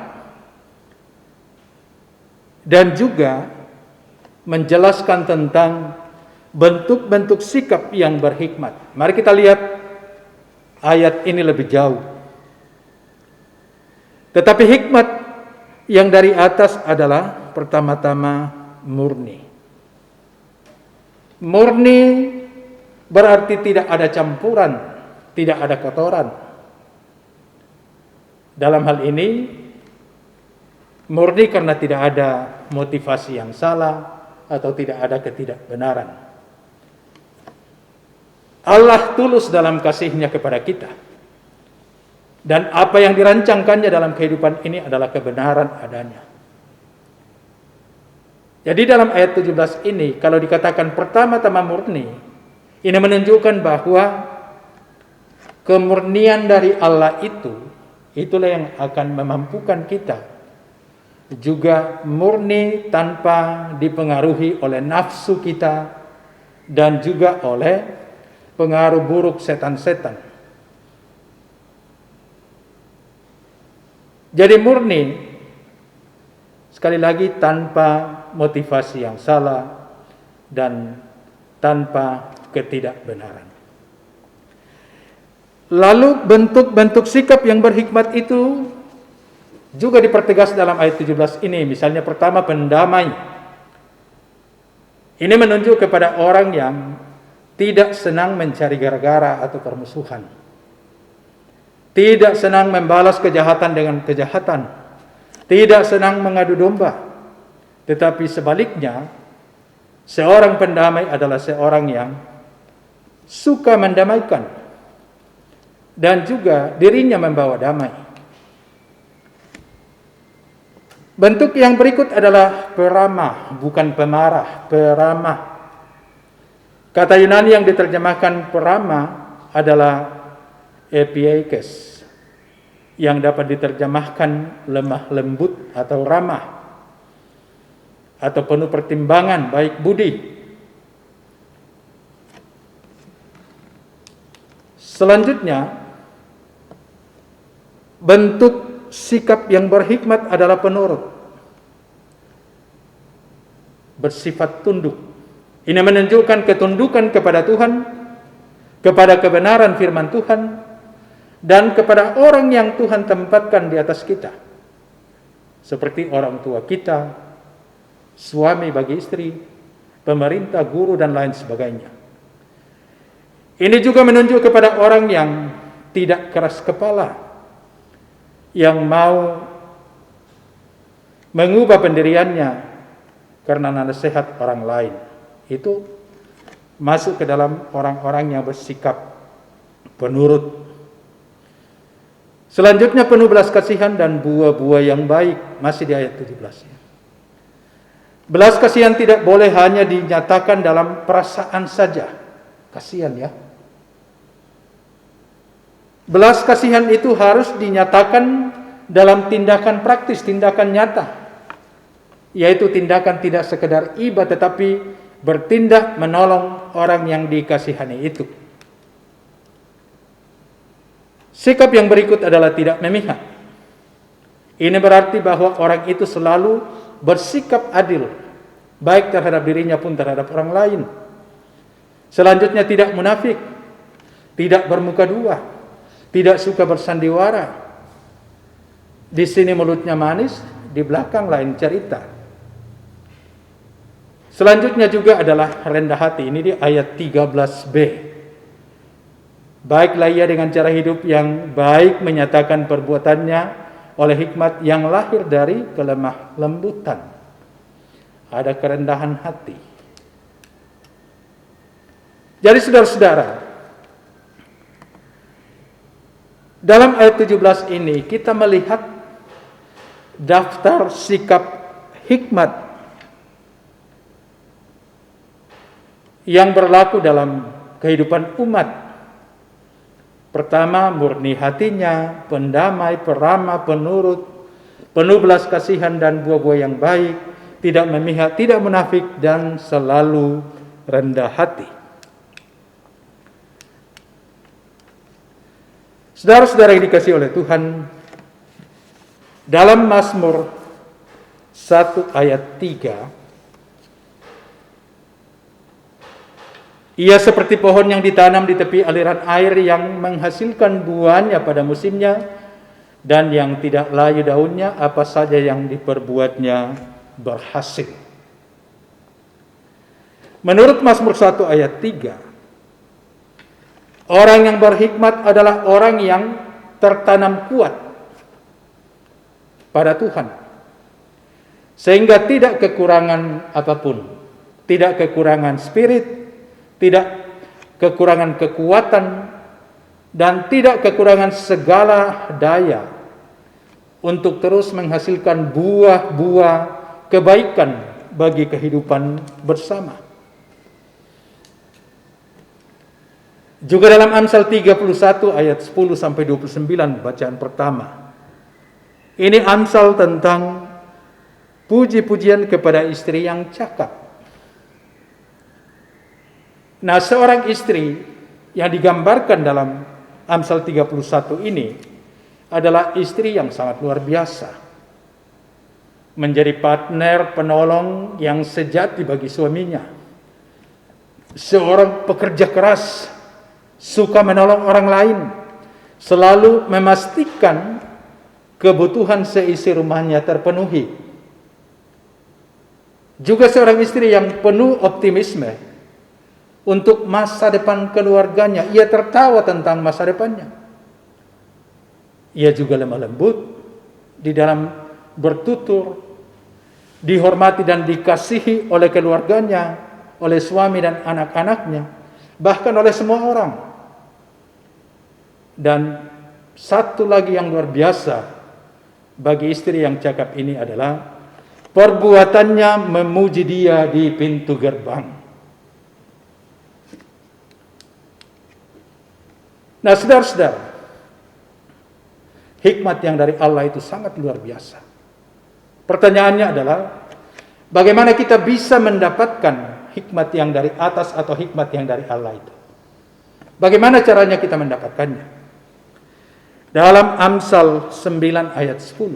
dan juga menjelaskan tentang bentuk-bentuk sikap yang berhikmat. Mari kita lihat ayat ini lebih jauh. Tetapi hikmat yang dari atas adalah pertama-tama murni. Murni berarti tidak ada campuran, tidak ada kotoran. Dalam hal ini, murni karena tidak ada motivasi yang salah atau tidak ada ketidakbenaran. Allah tulus dalam kasih-Nya kepada kita. Dan apa yang dirancangkannya dalam kehidupan ini adalah kebenaran adanya. Jadi dalam ayat 17 ini, kalau dikatakan pertama-tama murni, ini menunjukkan bahwa kemurnian dari Allah itulah yang akan memampukan kita juga murni tanpa dipengaruhi oleh nafsu kita dan juga oleh pengaruh buruk setan-setan. Jadi murni, sekali lagi tanpa motivasi yang salah dan tanpa ketidakbenaran. Lalu bentuk-bentuk sikap yang berhikmat itu juga dipertegas dalam ayat 17 ini. Misalnya pertama, pendamai. Ini menunjuk kepada orang yang tidak senang mencari gara-gara atau permusuhan. Tidak senang membalas kejahatan dengan kejahatan. Tidak senang mengadu domba. Tetapi sebaliknya, seorang pendamai adalah seorang yang suka mendamaikan dan juga dirinya membawa damai. Bentuk yang berikut adalah peramah, bukan pemarah, peramah. Kata Yunani yang diterjemahkan peramah adalah epiekes, yang dapat diterjemahkan lemah lembut atau ramah, atau penuh pertimbangan, baik budi. Selanjutnya, bentuk sikap yang berhikmat adalah penurut, bersifat tunduk. Ini menunjukkan ketundukan kepada Tuhan, kepada kebenaran firman Tuhan, dan kepada orang yang Tuhan tempatkan di atas kita, seperti orang tua kita, suami bagi istri, pemerintah, guru, dan lain sebagainya. Ini juga menunjuk kepada orang yang tidak keras kepala, yang mau mengubah pendiriannya karena nasihat orang lain. Itu masuk ke dalam orang-orang yang bersikap penurut. Selanjutnya penuh belas kasihan dan buah-buah yang baik, masih di ayat 17. Belas kasihan tidak boleh hanya dinyatakan dalam perasaan saja. Kasihan ya. Belas kasihan itu harus dinyatakan dalam tindakan praktis, tindakan nyata. Yaitu tindakan tidak sekedar iba, tetapi bertindak menolong orang yang dikasihani itu. Sikap yang berikut adalah tidak memihak. Ini berarti bahwa orang itu selalu bersikap adil, baik terhadap dirinya pun terhadap orang lain. Selanjutnya tidak munafik, tidak bermuka dua, tidak suka bersandiwara. Di sini mulutnya manis, di belakang lain cerita. Selanjutnya juga adalah rendah hati. Ini di ayat 13b. Baiklah ia dengan cara hidup yang baik menyatakan perbuatannya oleh hikmat yang lahir dari kelemah lembutan. Ada kerendahan hati. Jadi saudara-saudara, dalam ayat 17 ini kita melihat daftar sikap hikmat yang berlaku dalam kehidupan umat. Pertama, murni hatinya, pendamai, peramah, penurut, penuh belas kasihan dan buah-buah yang baik, tidak memihak, tidak munafik, dan selalu rendah hati. Saudara-saudara yang dikasihi oleh Tuhan, dalam Mazmur 1 ayat 3, ia seperti pohon yang ditanam di tepi aliran air yang menghasilkan buahnya pada musimnya dan yang tidak layu daunnya, apa saja yang diperbuatnya berhasil. Menurut Mazmur 1 ayat 3, orang yang berhikmat adalah orang yang tertanam kuat pada Tuhan, sehingga tidak kekurangan apapun, tidak kekurangan spirit, tidak kekurangan kekuatan, dan tidak kekurangan segala daya untuk terus menghasilkan buah-buah kebaikan bagi kehidupan bersama. Juga dalam Amsal 31 ayat 10 sampai 29 bacaan pertama. Ini Amsal tentang puji-pujian kepada istri yang cakap. Nah, seorang istri yang digambarkan dalam Amsal 31 ini adalah istri yang sangat luar biasa. Menjadi partner penolong yang sejati bagi suaminya. Seorang pekerja keras, suka menolong orang lain, selalu memastikan kebutuhan seisi rumahnya terpenuhi. Juga seorang istri yang penuh optimisme untuk masa depan keluarganya. Ia tertawa tentang masa depannya. Ia juga lemah lembut di dalam bertutur, dihormati dan dikasihi oleh keluarganya, oleh suami dan anak-anaknya, bahkan oleh semua orang. Dan satu lagi yang luar biasa bagi istri yang cakap ini adalah perbuatannya memuji dia di pintu gerbang. Nah, saudara-saudara, hikmat yang dari Allah itu sangat luar biasa. Pertanyaannya adalah, bagaimana kita bisa mendapatkan hikmat yang dari atas atau hikmat yang dari Allah itu? Bagaimana caranya kita mendapatkannya? Dalam Amsal 9 ayat 10,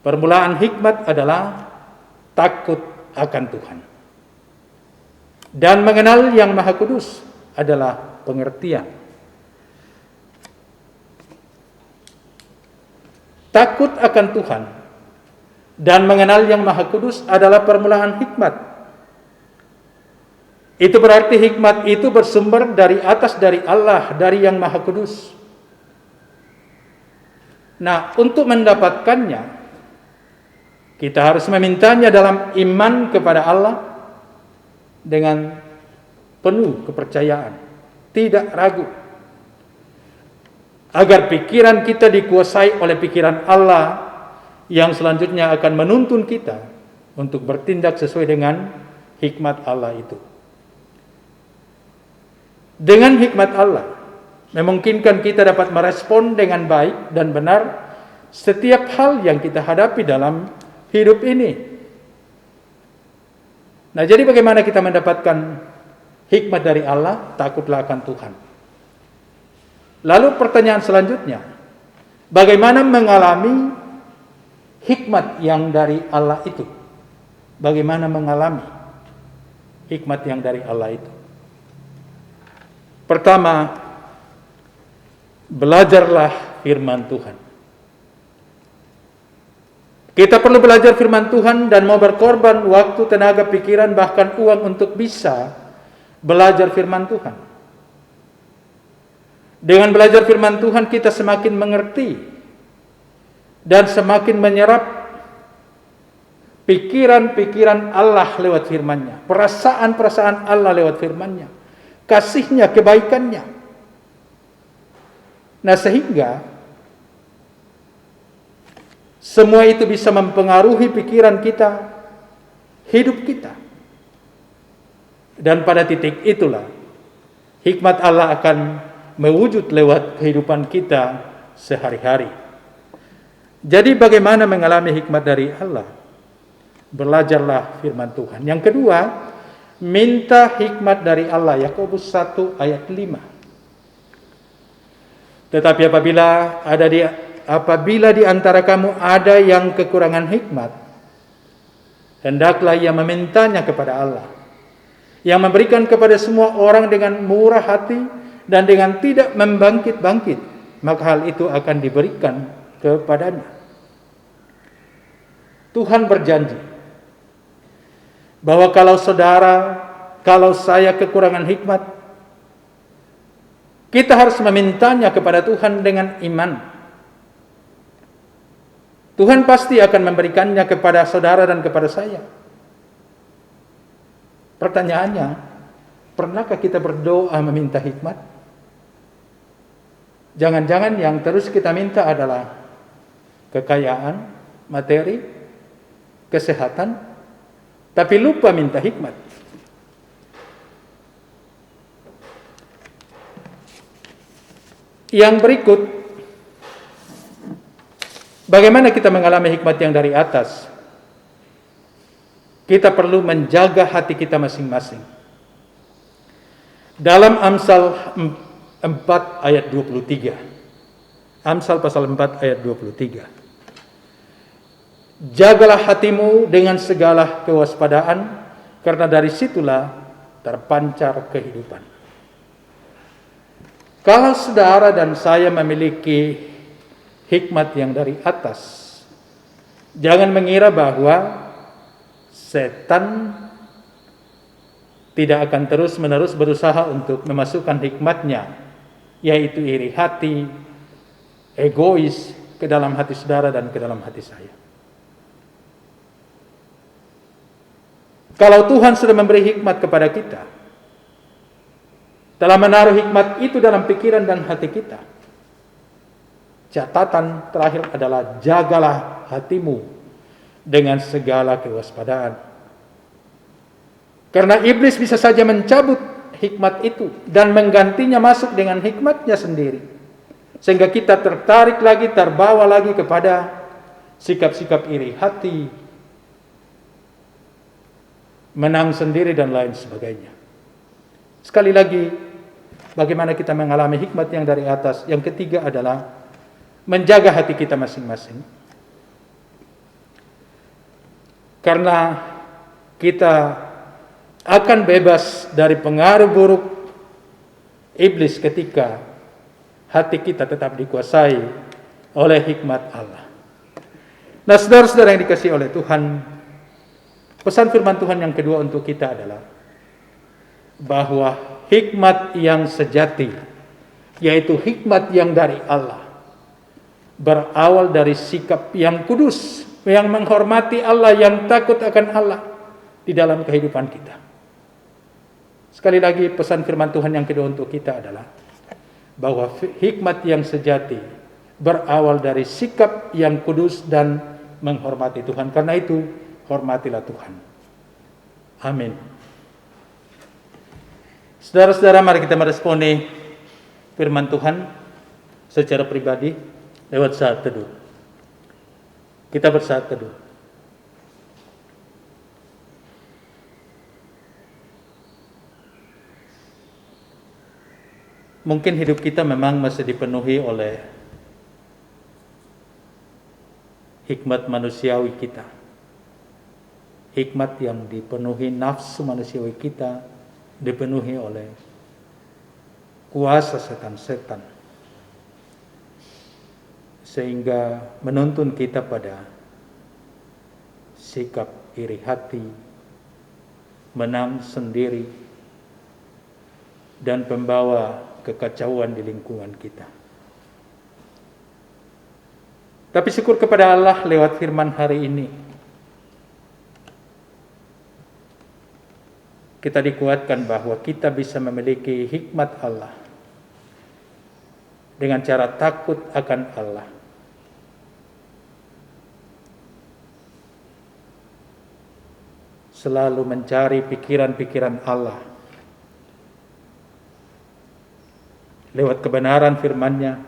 permulaan hikmat adalah takut akan Tuhan. Dan mengenal yang Maha Kudus adalah pengertian. Takut akan Tuhan dan mengenal yang Maha Kudus adalah permulaan hikmat. Itu berarti hikmat itu bersumber dari atas, dari Allah, dari yang Maha Kudus. Nah, untuk mendapatkannya, kita harus memintanya dalam iman kepada Allah dengan penuh kepercayaan, tidak ragu, agar pikiran kita dikuasai oleh pikiran Allah yang selanjutnya akan menuntun kita untuk bertindak sesuai dengan hikmat Allah itu. Dengan hikmat Allah memungkinkan kita dapat merespon dengan baik dan benar setiap hal yang kita hadapi dalam hidup ini. Nah, jadi bagaimana kita mendapatkan hikmat dari Allah? Takutlah akan Tuhan. Lalu pertanyaan selanjutnya, bagaimana mengalami hikmat yang dari Allah itu? Bagaimana mengalami hikmat yang dari Allah itu? Pertama, belajarlah firman Tuhan. Kita perlu belajar firman Tuhan dan mau berkorban waktu, tenaga, pikiran, bahkan uang untuk bisa belajar firman Tuhan. Dengan belajar firman Tuhan kita semakin mengerti dan semakin menyerap pikiran-pikiran Allah lewat firman-Nya, perasaan-perasaan Allah lewat firman-Nya, kasih-Nya, kebaikan-Nya. Nah, sehingga semua itu bisa mempengaruhi pikiran kita, hidup kita. Dan pada titik itulah hikmat Allah akan mewujud lewat kehidupan kita sehari-hari. Jadi bagaimana mengalami hikmat dari Allah? Belajarlah firman Tuhan. Yang kedua, minta hikmat dari Allah. Yakobus 1 ayat 5. Tetapi apabila di antara kamu ada yang kekurangan hikmat, hendaklah ia memintanya kepada Allah, yang memberikan kepada semua orang dengan murah hati dan dengan tidak membangkit-bangkit, maka hal itu akan diberikan kepadanya. Tuhan berjanji bahwa kalau saya kekurangan hikmat, kita harus memintanya kepada Tuhan dengan iman. Tuhan pasti akan memberikannya kepada saudara dan kepada saya. Pertanyaannya, pernahkah kita berdoa meminta hikmat? Jangan-jangan yang terus kita minta adalah kekayaan, materi, kesehatan, tapi lupa minta hikmat. Yang berikut, bagaimana kita mengalami hikmat yang dari atas? Kita perlu menjaga hati kita masing-masing. Dalam Amsal 4 ayat 23. Amsal pasal 4 ayat 23. Jagalah hatimu dengan segala kewaspadaan, karena dari situlah terpancar kehidupan. Kalau saudara dan saya memiliki hikmat yang dari atas, jangan mengira bahwa setan tidak akan terus-menerus berusaha untuk memasukkan hikmatnya, yaitu iri hati, egois, ke dalam hati saudara dan ke dalam hati saya. Kalau Tuhan sudah memberi hikmat kepada kita, telah menaruh hikmat itu dalam pikiran dan hati kita, catatan terakhir adalah jagalah hatimu dengan segala kewaspadaan. Karena iblis bisa saja mencabut hikmat itu dan menggantinya masuk dengan hikmatnya sendiri, sehingga kita tertarik lagi, terbawa lagi kepada sikap-sikap iri hati, menang sendiri dan lain sebagainya. Sekali lagi, bagaimana kita mengalami hikmat yang dari atas? Yang ketiga adalah menjaga hati kita masing-masing. Karena kita akan bebas dari pengaruh buruk iblis ketika hati kita tetap dikuasai oleh hikmat Allah. Nah, saudara-saudara yang dikasihi oleh Tuhan, pesan firman Tuhan yang kedua untuk kita adalah bahwa hikmat yang sejati, yaitu hikmat yang dari Allah, berawal dari sikap yang kudus, yang menghormati Allah, yang takut akan Allah di dalam kehidupan kita. Sekali lagi, pesan firman Tuhan yang kedua untuk kita adalah bahwa hikmat yang sejati berawal dari sikap yang kudus dan menghormati Tuhan. Karena itu, hormatilah Tuhan. Amin. Saudara-saudara, mari kita meresponi firman Tuhan secara pribadi lewat saat teduh. Kita bersaat teduh. Mungkin hidup kita memang masih dipenuhi oleh hikmat manusiawi kita. Hikmat yang dipenuhi nafsu manusiawi kita, dipenuhi oleh kuasa setan-setan, sehingga menuntun kita pada sikap iri hati, menang sendiri, dan pembawa kekacauan di lingkungan kita. Tapi syukur kepada Allah lewat firman hari ini, kita dikuatkan bahwa kita bisa memiliki hikmat Allah dengan cara takut akan Allah. Selalu mencari pikiran-pikiran Allah lewat kebenaran firman-Nya,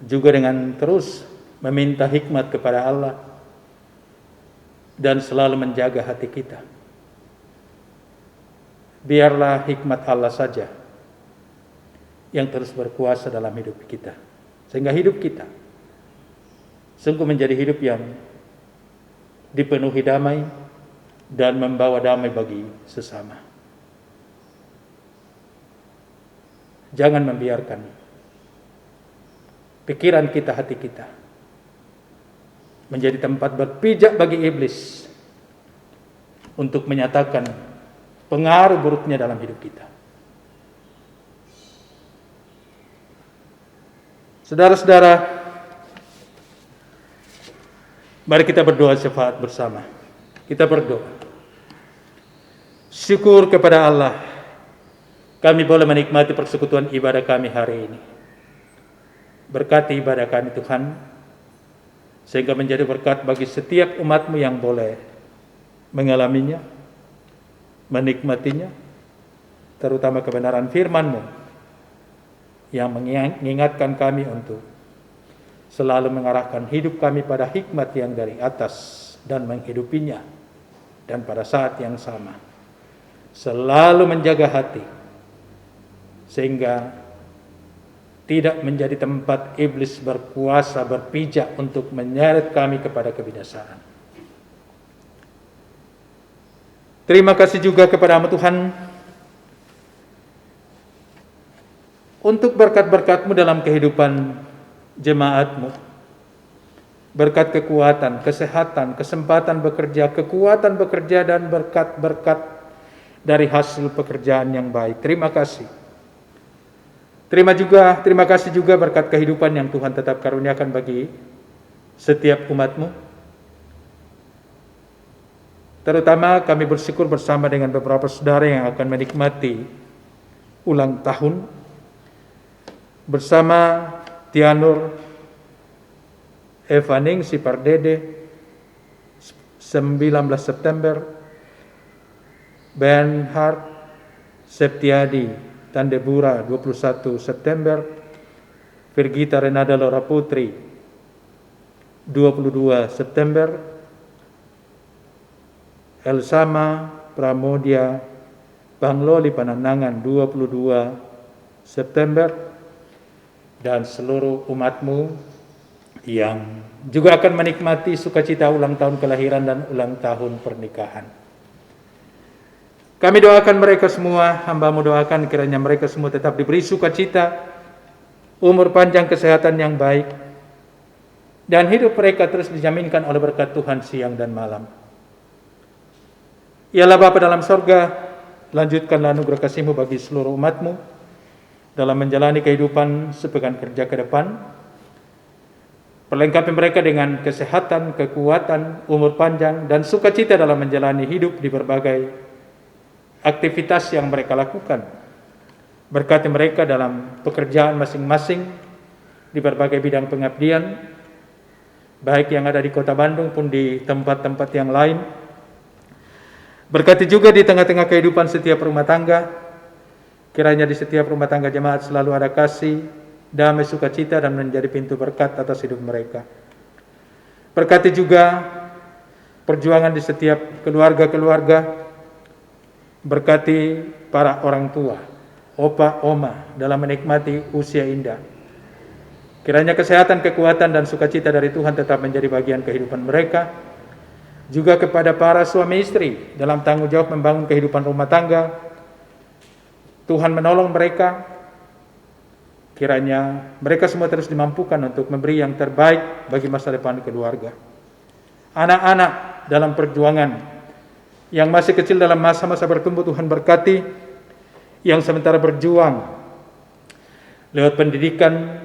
juga dengan terus meminta hikmat kepada Allah dan selalu menjaga hati kita. Biarlah hikmat Allah saja yang terus berkuasa dalam hidup kita, sehingga hidup kita sungguh menjadi hidup yang dipenuhi damai dan membawa damai bagi sesama. Jangan membiarkan pikiran kita, hati kita menjadi tempat berpijak bagi iblis untuk menyatakan pengaruh buruknya dalam hidup kita. Saudara-saudara, mari kita berdoa syafaat bersama. Kita berdoa. Syukur kepada Allah, kami boleh menikmati persekutuan ibadah kami hari ini. Berkati ibadah kami Tuhan, sehingga menjadi berkat bagi setiap umat-Mu yang boleh mengalaminya, menikmatinya, terutama kebenaran firman-Mu yang mengingatkan kami untuk selalu mengarahkan hidup kami pada hikmat yang dari atas dan menghidupinya, dan pada saat yang sama selalu menjaga hati sehingga tidak menjadi tempat iblis berkuasa berpijak untuk menyeret kami kepada kebinasaan. Terima kasih juga kepada-Mu Tuhan untuk berkat-berkat-Mu dalam kehidupan jemaat-Mu. Berkat kekuatan, kesehatan, kesempatan bekerja, kekuatan bekerja, dan berkat-berkat dari hasil pekerjaan yang baik. Terima kasih. Terima kasih juga berkat kehidupan yang Tuhan tetap karuniakan bagi setiap umat-Mu. Terutama kami bersyukur bersama dengan beberapa saudara yang akan menikmati ulang tahun bersama Tianur Evaning Sipardede 19 September, Bernhard Septiadi Tandebura 21 September, Virgita Renada Lora Putri 22 September, Elsama Pramodia Bangloli Pananangan 22 September, dan seluruh umat-Mu yang juga akan menikmati sukacita ulang tahun kelahiran dan ulang tahun pernikahan. Kami doakan mereka semua, hamba-Mu doakan kiranya mereka semua tetap diberi sukacita, umur panjang, kesehatan yang baik, dan hidup mereka terus dijaminkan oleh berkat Tuhan siang dan malam. Ya Allah Bapa dalam sorga, lanjutkanlah anugerah kasih-Mu bagi seluruh umat-Mu dalam menjalani kehidupan sepekan kerja ke depan. Perlengkapi mereka dengan kesehatan, kekuatan, umur panjang, dan sukacita dalam menjalani hidup di berbagai aktivitas yang mereka lakukan. Berkati mereka dalam pekerjaan masing-masing di berbagai bidang pengabdian, baik yang ada di Kota Bandung pun di tempat-tempat yang lain. Berkati juga di tengah-tengah kehidupan setiap rumah tangga. Kiranya di setiap rumah tangga jemaat selalu ada kasih, damai, sukacita, dan menjadi pintu berkat atas hidup mereka. Berkati juga perjuangan di setiap keluarga-keluarga. Berkati para orang tua, opa, oma dalam menikmati usia indah. Kiranya kesehatan, kekuatan, dan sukacita dari Tuhan tetap menjadi bagian kehidupan mereka. Juga kepada para suami istri dalam tanggung jawab membangun kehidupan rumah tangga, Tuhan menolong mereka. Kiranya mereka semua terus dimampukan untuk memberi yang terbaik bagi masa depan keluarga. Anak-anak dalam perjuangan yang masih kecil dalam masa-masa bertumbuh, Tuhan berkati. Yang sementara berjuang lewat pendidikan,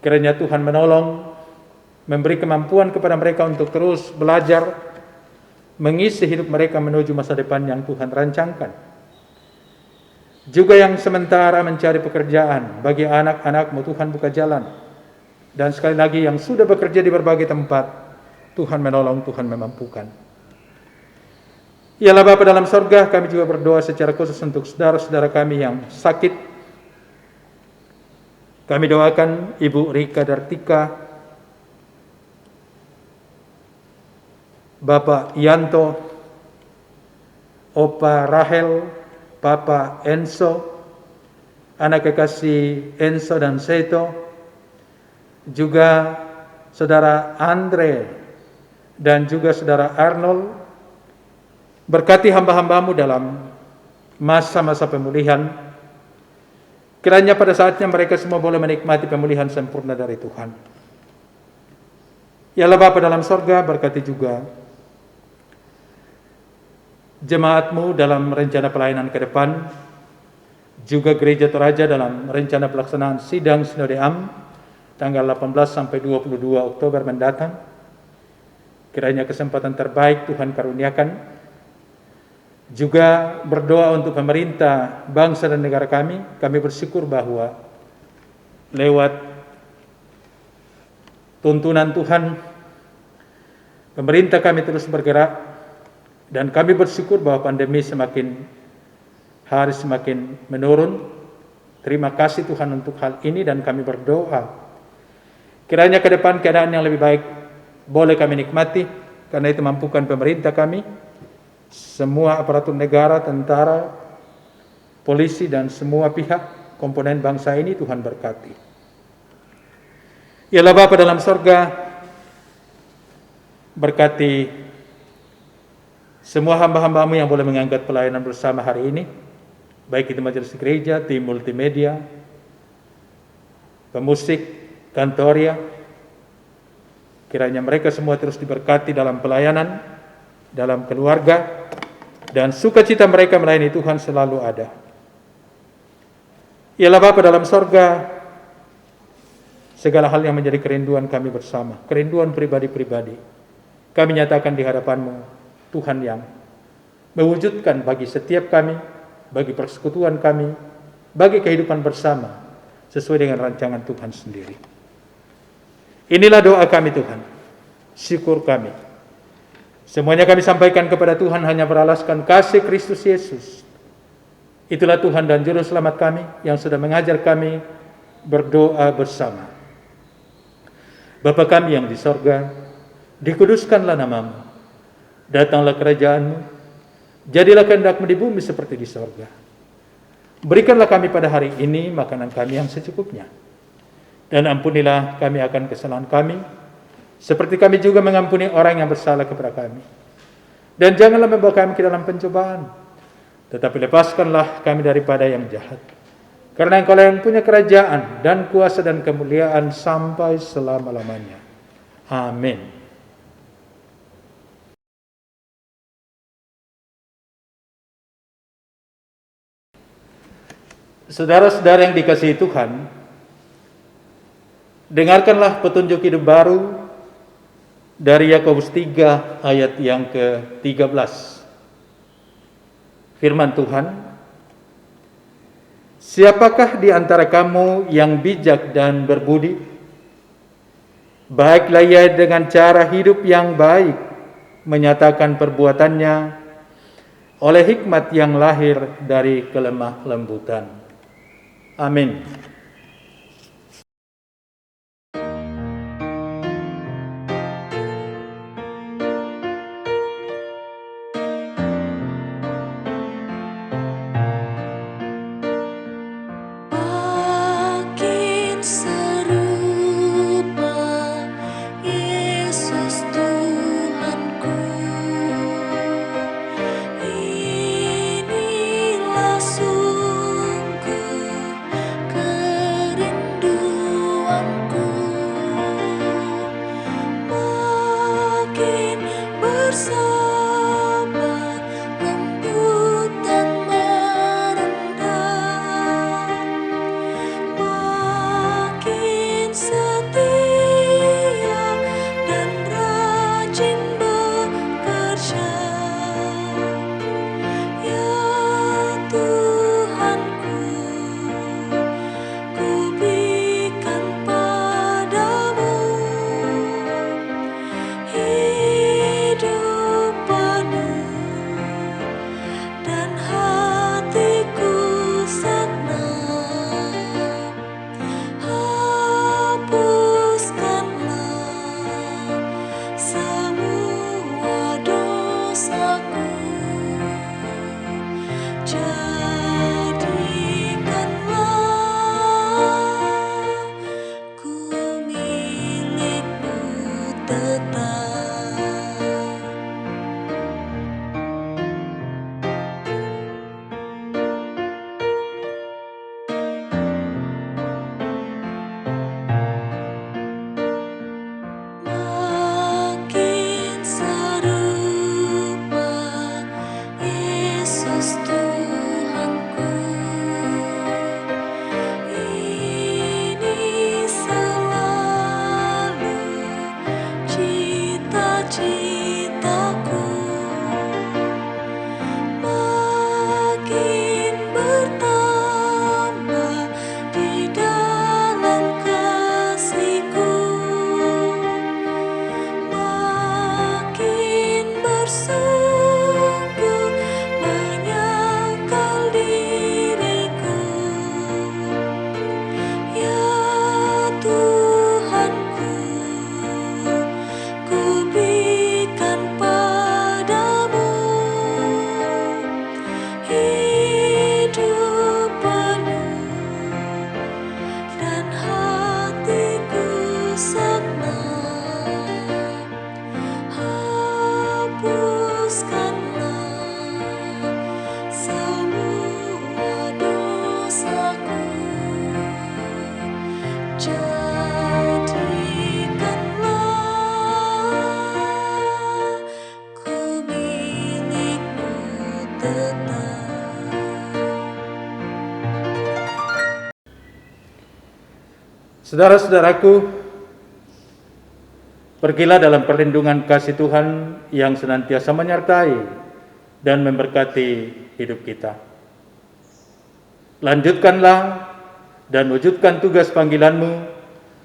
kiranya Tuhan menolong, memberi kemampuan kepada mereka untuk terus belajar, mengisi hidup mereka menuju masa depan yang Tuhan rancangkan. Juga yang sementara mencari pekerjaan, bagi anak-anak-Mu Tuhan buka jalan. Dan sekali lagi yang sudah bekerja di berbagai tempat, Tuhan menolong, Tuhan memampukan. Ya Allah Bapa dalam sorga, kami juga berdoa secara khusus untuk saudara-saudara kami yang sakit. Kami doakan Ibu Rika Dartika, Bapak Yanto, Opa Rahel, Papa Enso, anak kekasih Enso dan Seto, juga Saudara Andre dan juga Saudara Arnold. Berkati hamba-hambamu dalam masa-masa pemulihan. Kiranya pada saatnya mereka semua boleh menikmati pemulihan sempurna dari Tuhan. Ya Allah Bapa dalam sorga, berkati juga jemaatmu dalam rencana pelayanan ke depan, juga Gereja Toraja dalam rencana pelaksanaan sidang Sinode Am tanggal 18 sampai 22 Oktober mendatang. Kiranya kesempatan terbaik Tuhan karuniakan. Juga berdoa untuk pemerintah, bangsa dan negara kami. Kami bersyukur bahwa lewat tuntunan Tuhan, pemerintah kami terus bergerak, dan kami bersyukur bahwa pandemi semakin hari semakin menurun. Terima kasih Tuhan untuk hal ini, dan kami berdoa kiranya ke depan keadaan yang lebih baik boleh kami nikmati, karena itu mampukan pemerintah kami, semua aparatur negara, tentara, polisi, dan semua pihak komponen bangsa ini. Tuhan berkati. Ya Allah Bapa dalam sorga, berkati semua hamba-hambamu yang boleh mengangkat pelayanan bersama hari ini, baik itu majelis gereja, tim multimedia, pemusik, kantoria. Kiranya mereka semua terus diberkati dalam pelayanan, dalam keluarga, dan sukacita mereka melayani Tuhan selalu ada. Ya Allah Bapa dalam sorga, segala hal yang menjadi kerinduan kami bersama, kerinduan pribadi-pribadi, kami nyatakan di hadapan-Mu, Tuhan yang mewujudkan bagi setiap kami, bagi persekutuan kami, bagi kehidupan bersama, sesuai dengan rancangan Tuhan sendiri. Inilah doa kami Tuhan, syukur kami. Semuanya kami sampaikan kepada Tuhan hanya beralaskan kasih Kristus Yesus. Itulah Tuhan dan Juru Selamat kami yang sudah mengajar kami berdoa bersama. Bapa kami yang di sorga, dikuduskanlah nama-Mu, datanglah kerajaan-Mu, jadilah kehendak-Mu di bumi seperti di sorga. Berikanlah kami pada hari ini makanan kami yang secukupnya, dan ampunilah kami akan kesalahan kami, seperti kami juga mengampuni orang yang bersalah kepada kami. Dan janganlah membawa kami ke dalam pencobaan, tetapi lepaskanlah kami daripada yang jahat. Karena Engkau yang punya kerajaan dan kuasa dan kemuliaan sampai selama-lamanya. Amin. Saudara-saudara yang dikasihi Tuhan, dengarkanlah petunjuk hidup baru dari Yakobus 3 ayat yang ke-13. Firman Tuhan, siapakah di antara kamu yang bijak dan berbudi? Baiklah ia dengan cara hidup yang baik menyatakan perbuatannya oleh hikmat yang lahir dari kelemah lembutan. Amin.
Makin serupa Yesus Tuhanku, inilah sungguh tetap.
Saudara-saudaraku, pergilah dalam perlindungan kasih Tuhan yang senantiasa menyertai dan memberkati hidup kita. Lanjutkanlah dan wujudkan tugas panggilanmu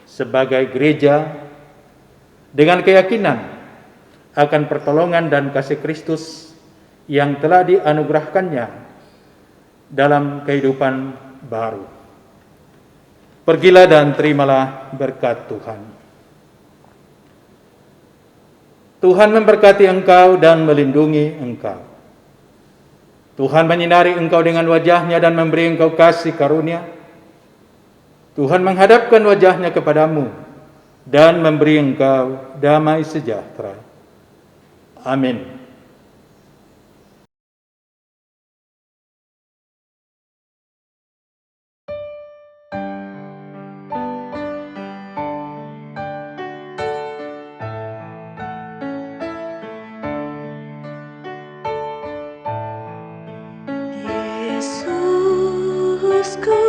sebagai gereja dengan keyakinan akan pertolongan dan kasih Kristus yang telah dianugerahkannya dalam kehidupan baru. Pergilah dan terimalah berkat Tuhan. Tuhan memberkati engkau dan melindungi engkau. Tuhan menyinari engkau dengan wajah-Nya dan memberi engkau kasih karunia. Tuhan menghadapkan wajah-Nya kepadamu dan memberi engkau damai sejahtera. Amin.
Yesusku,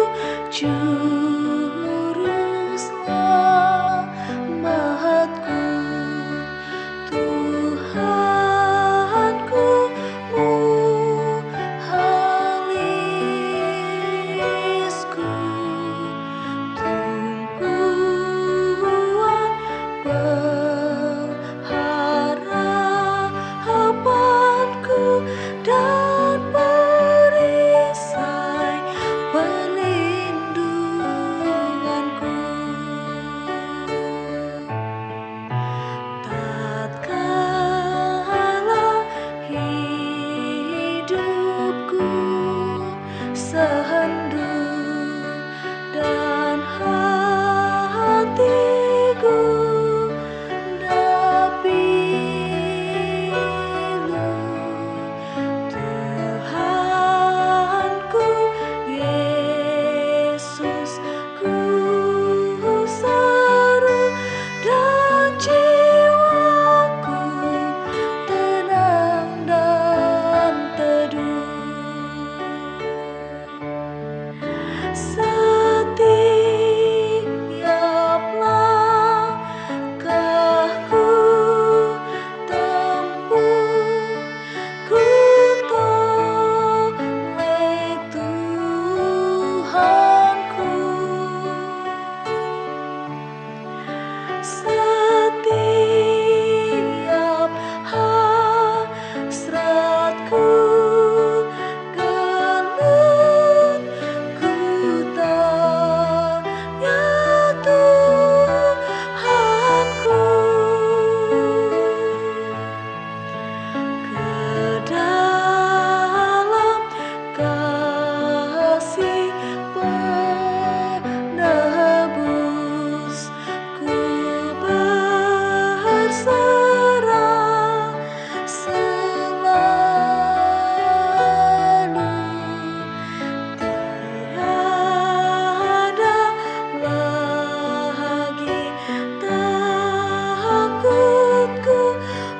Juru Selamatku, Tuhanku, Muhalisku, tumpuan pengharapanku dan perisai perlindunganku. Tatkala hidupku sehendu dan hatiku pilu, Tuhanku Yesus ku seru dan jiwaku tenang dan teduh. Setiap langkahku tempuh, ku toleh Tuhanku. Setiap hasratku gelut, ku tanya Tuhanku. Ke dalam kasih penebus ku berserah selalu. Tiada lagi takutku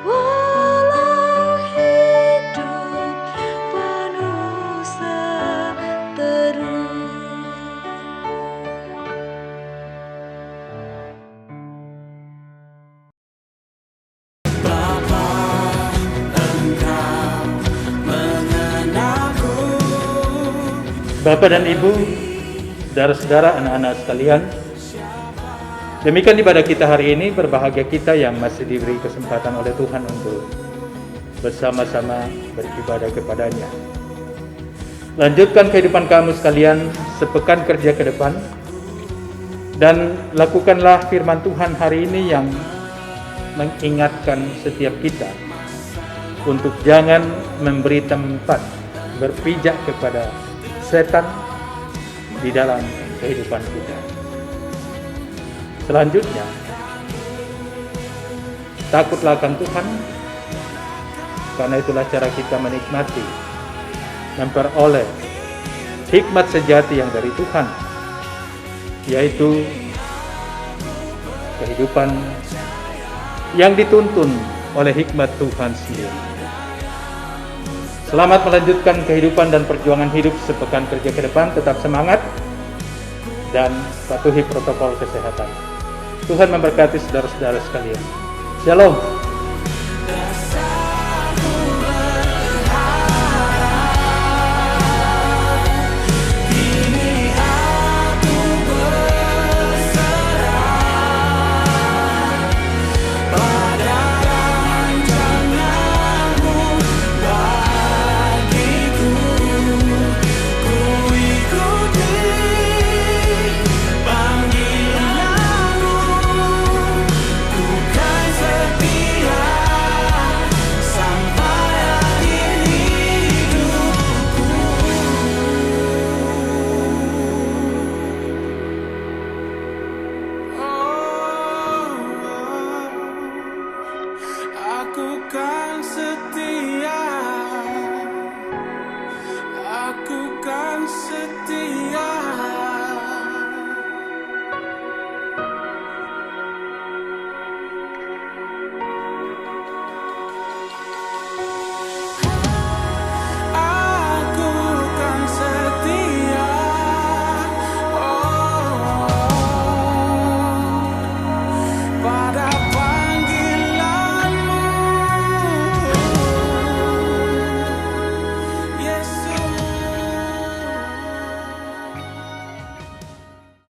walau hidup penuh seteru.
Bapak dan Ibu, saudara-saudara, anak-anak sekalian, demikian ibadah kita hari ini. Berbahagia kita yang masih diberi kesempatan oleh Tuhan untuk bersama-sama beribadah kepada-Nya. Lanjutkan kehidupan kamu sekalian sepekan kerja ke depan, dan lakukanlah firman Tuhan hari ini yang mengingatkan setiap kita untuk jangan memberi tempat berpijak kepada setan di dalam kehidupan kita. Selanjutnya, takutlah akan Tuhan, karena itulah cara kita menikmati, memperoleh hikmat sejati yang dari Tuhan, yaitu kehidupan yang dituntun oleh hikmat Tuhan sendiri. Selamat melanjutkan kehidupan dan perjuangan hidup sepekan kerja ke depan. Tetap semangat dan patuhi protokol kesehatan. Tuhan memberkati saudara-saudara sekalian. Shalom.